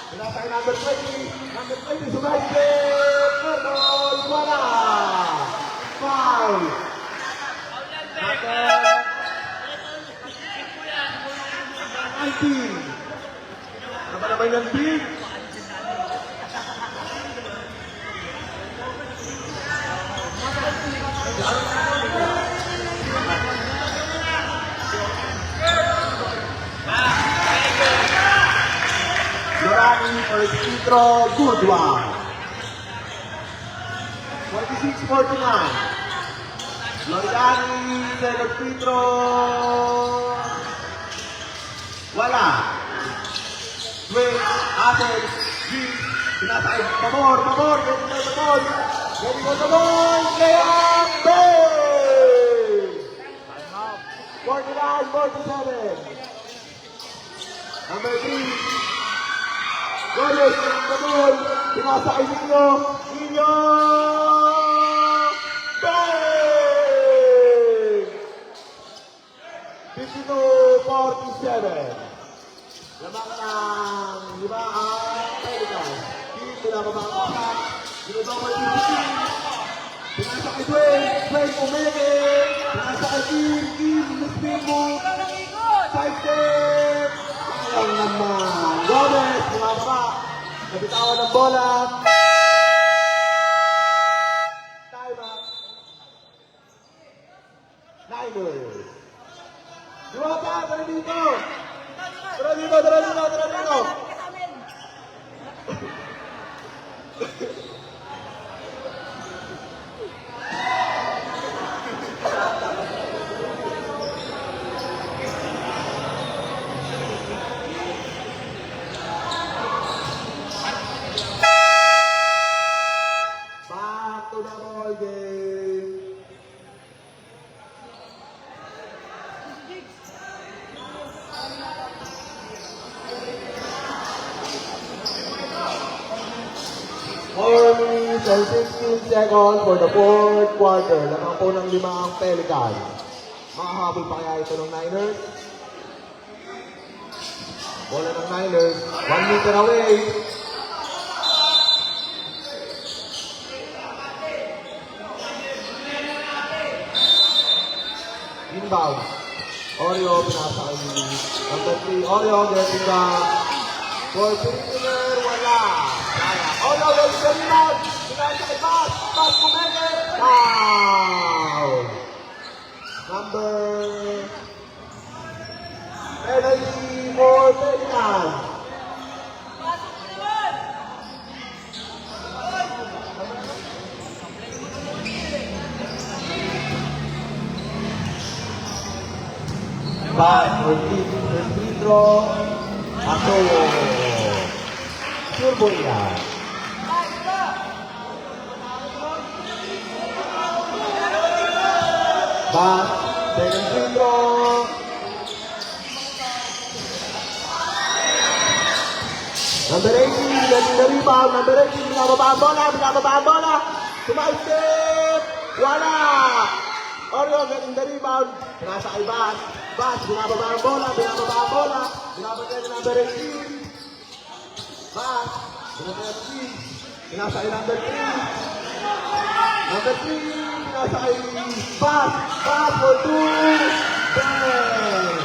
S1: Pinasa kay number 20. Number 20, sumaysip. Perdon, wala. Foul. Number 19. Ano naman yung big? Durani first free throw, good one. 26-49. Loriani second free throw. Wala. Swing, Athens, G. Pinasay, Pabor, getting down the ball. Getting down the ball, layup, bang! 49-47. Number 3. Gomez, the ball. Pinasa kay Nino. Nino! Bang! 52-47. Lamang ng lima ang Pelicans. Team pinababa ang oras. Ginagawa ng team. Pinasa kay Dwayne. Dwayne umeke. Pinasa kay Kim. Spin move. Side step. Sayang naman. Gomez, pinababa. Nabitawan ng bola. Time out. Niners. Diwata, tara dito. Tara dito. Back to the ball game. minutes and 16 seconds for the fourth quarter. Lamang po ng 5 ang Pelican. Makahabol pa kaya ito ng Niners? Bola ng Niners. 1 meter away. Inbound. Oreo, pinasa kay number 3. Oreo, getting the for Pilipiner, wala. Oreo, getting the rebound. Pinasa kay Bas. Bas kumene. Foul. Number penalty for Pelican. Bas, free throw. Ako. Turbo yan. Bas, second free throw. Number 18, getting the rebound. Number 18, binababa ang bola. Tumaisip. Wala. Oreo getting the rebound. Pinasa kay Bas. Bas, binababa ang bola. Binababa kay number 18. Bas, binababa kay pinasa kay number 3. Number 3, pinasa kay Bas. Bas for 2. Bang!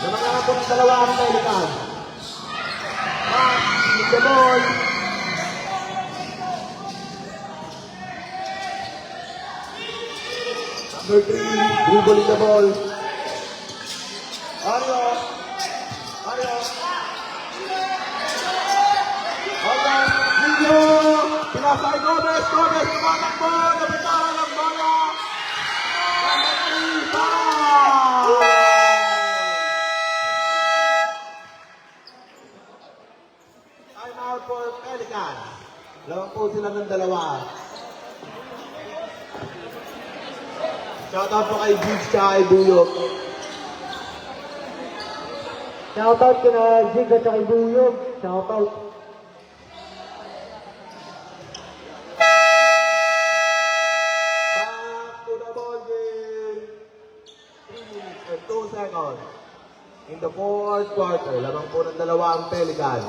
S1: Namangaan po ng dalawa ang Pelican. Bas, with the ball. Number 3, dribbling the ball. Oreo. Video. Pinasa kay Gomez. Tumatakbo. Nabitawan ang bola. Number 3, foul. Time out for Pelican. Lamang po sila ng dalawa. Shoutout po kay Jigs tsaka kay Buyok.
S2: Shoutout ko na Jig at saka Ibuyog. Shoutout.
S1: Back to the ball game. 3 minutes and 2 seconds. In the fourth quarter, lamang po ng dalawa ang Pelican.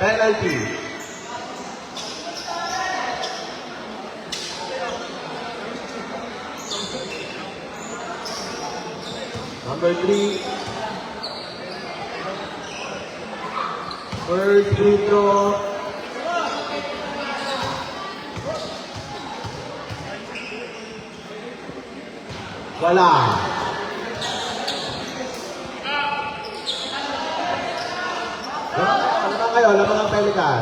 S1: Penalty. Number 3. First free throw. Wala. Lamang ang Pelican.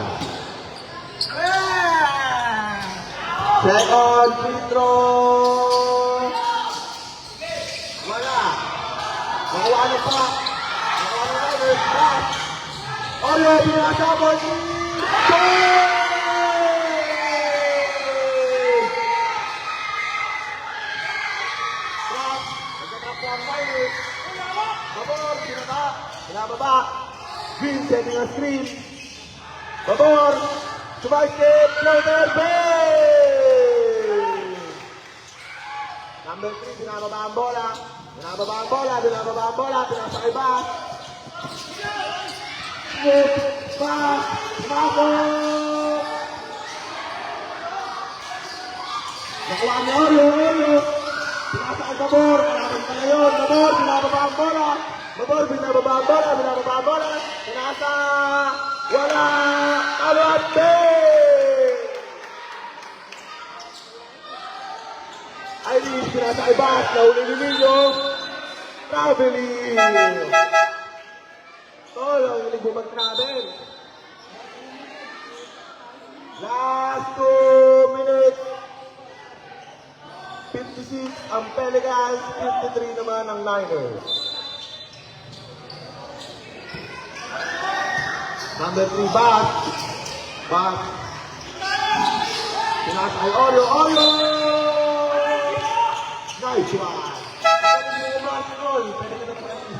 S1: Second free throw. Wala. Nakuha na pa. Oreo, pinakasabot. Pinababa. Green setting a screen. Babor. Sumaisip. Floater. Bang! Number 3, binababa ang bola. Pinasa kay Bas. Bas. Babor. Nakuha ni Oreo. Pinasa kay Babor. Kalaban ka na yun. Babor. Binababa ang bola. Binababa ang bola. Pinasa. Wala. Alwante. Aileen, pinasa kay Bas. Nauli ni Lino. Traveling. Ang hilig bumag-travel. Last 2 minutes. 56 ang Pelicans, 53 naman ang Niners. Number 3, Bas. Pinasa kay Oreo. Nice one. Kapag hindi mo ma-roll, pwede ka na practice.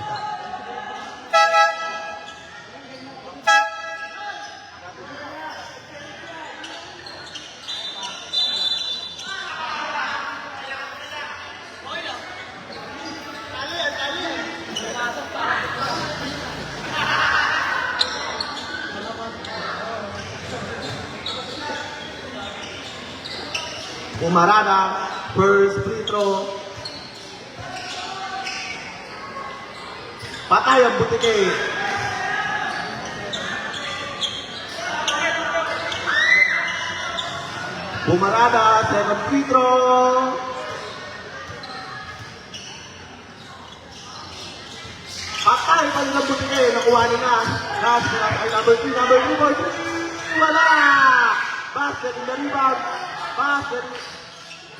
S1: Pumarada, first free throw. Patay ang butike. Pumarada, second free throw. Patay pa rin ang butike. Nakuha nila. Last ay number 3, number 3. Wala! Basket in the rebound. Basket.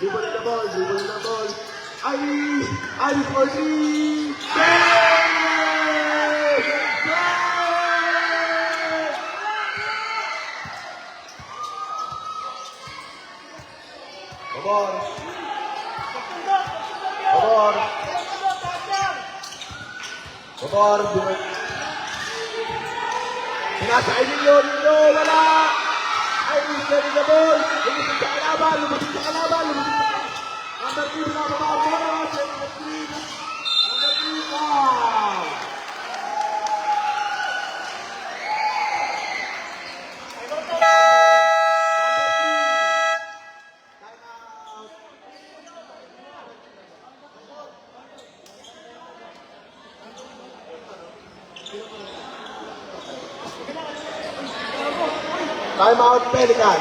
S1: Dribble in the ball, dribble in the ball. Iris for 3. Babor. Babor. Babor. Sinasay ninyo, wala! Iris getting the ball. Lumusig sa kalaban, lumusig sa kalaban, lumusig sa kalaban. Number 2 na babor. Number 3. Number 3 foul. Time out, Pelican.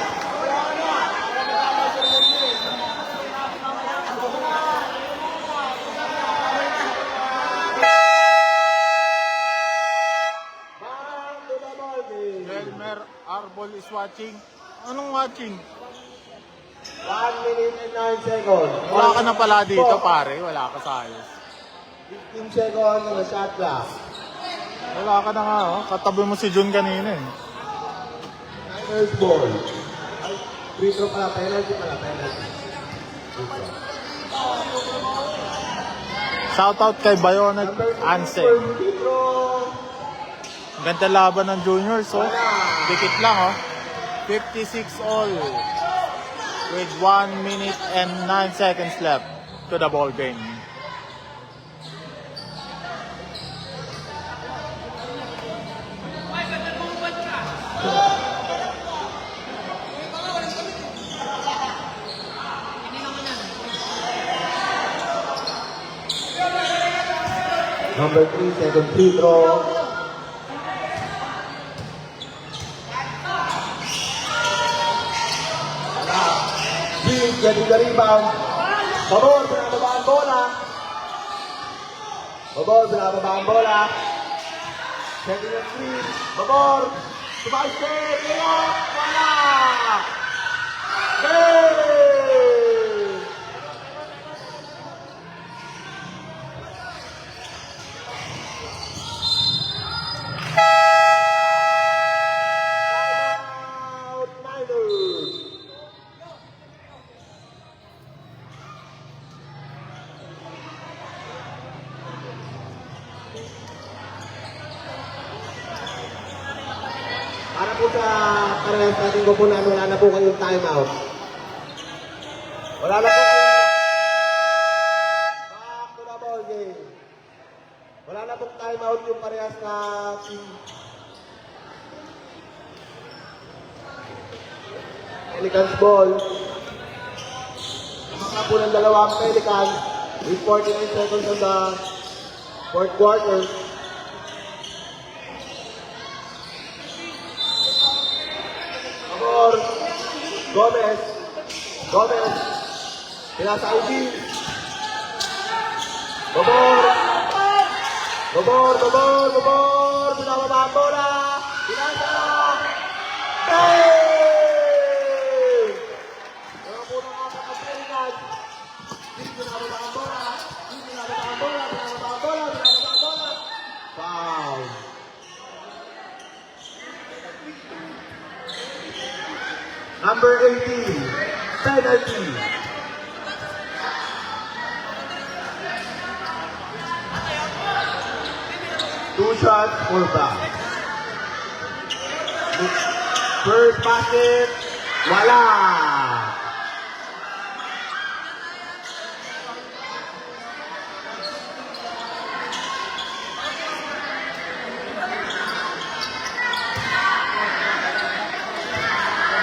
S3: Elmer Arbol is watching. Anong watching?
S1: 1 minute and 9 seconds.
S3: Wala ka na pala dito, pare. Wala ka sa ayos.
S1: 15 seconds on the shot clock.
S3: Wala ka na nga, oh. Katabi mo si Jun kanina, eh.
S1: Niners ball. Ay, free throw pala, penalty pala, penalty.
S3: Shoutout kay Bayonet
S1: Number 3,
S3: Ansel.
S1: first free throw.
S3: Ganda laban ng juniors, oh. Dikit lang, oh. 56 all. With 1 minute and 9 seconds left to the ball game.
S1: Number 3, second free throw. Big getting the rebound. Babor, pinababa ang bola. Babor, pinababa ang bola. Setting a screen. Babor. Tumaisip. Layup. Wala. Hey! Timeout, Niners. Para po sa parehas natin kupunan, wala na po kayong timeout. Wala na po kayong... Back to the ball game. Wala na pong timeout yung parehas na team. Pelicans ball. Mga po ng dalawang Pelicans with 49 seconds on the fourth quarter. Babor. Gomez. Gomez. Pinasa Ivy. Babor. Babor. Babor. Babor. Pinababa ang bola. Pinasa. Hey! Mga po ng apat ang Pelicans. Pinababa ang bola. Pinababa ang bola. Pinababa ang bola. Pinababa ang bola. Foul. Number 18, penalty. shots for back. First basket, wala.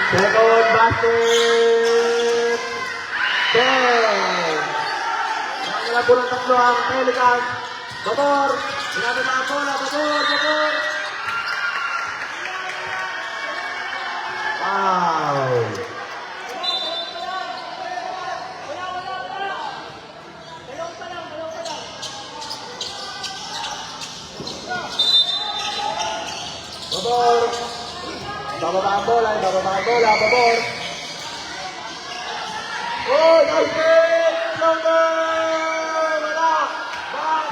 S1: Second basket, 10. Nakakala po ng tatlo ang Pelicans. Bator, ginagawa ang bola, bator. Wow. Babor. Bababa ang bola, babor. Oh, nice hit! Number! Wala! Back!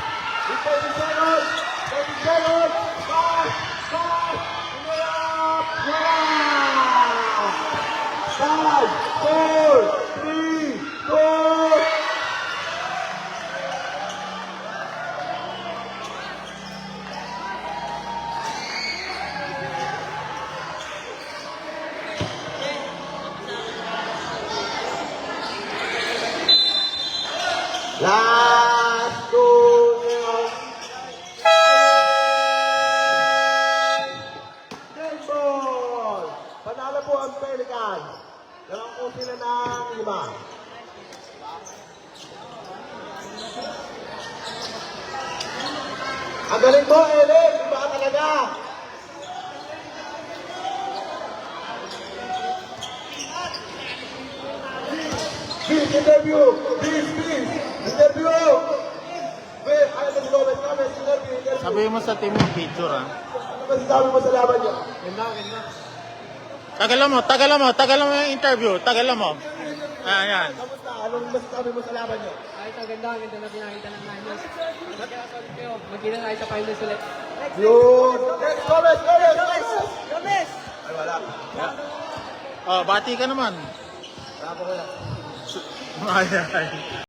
S1: 20 seconds! 20 seconds! Back! Layup! Wala! 5, 4, 3, 2, last 2-0. Game ball! Panalo po ang Pelicans. Dalawang po sila ng 5. Ang galing mo, Ellen! Iba ka talaga! Please, interview! Please! Interview! Wait, ayaw mo si Gomez, interview.
S3: Sabihin mo sa team mo, picture ha.
S1: Ano ba sinabi mo sa laban niyo?
S3: Tagalan mo yung interview. Tagalan mo. Ayan.
S1: Kamusta? Anong masasabi mo sa laban niyo?
S2: Kahit ang ganda na pinakita ng Niners. Magkakasalit kayo, magkita tayo sa finals ulit.
S1: Yun! Next, Gomez! Ay, wala.
S3: Oh, bati ka naman.
S1: Wala po kaya.
S3: Ay.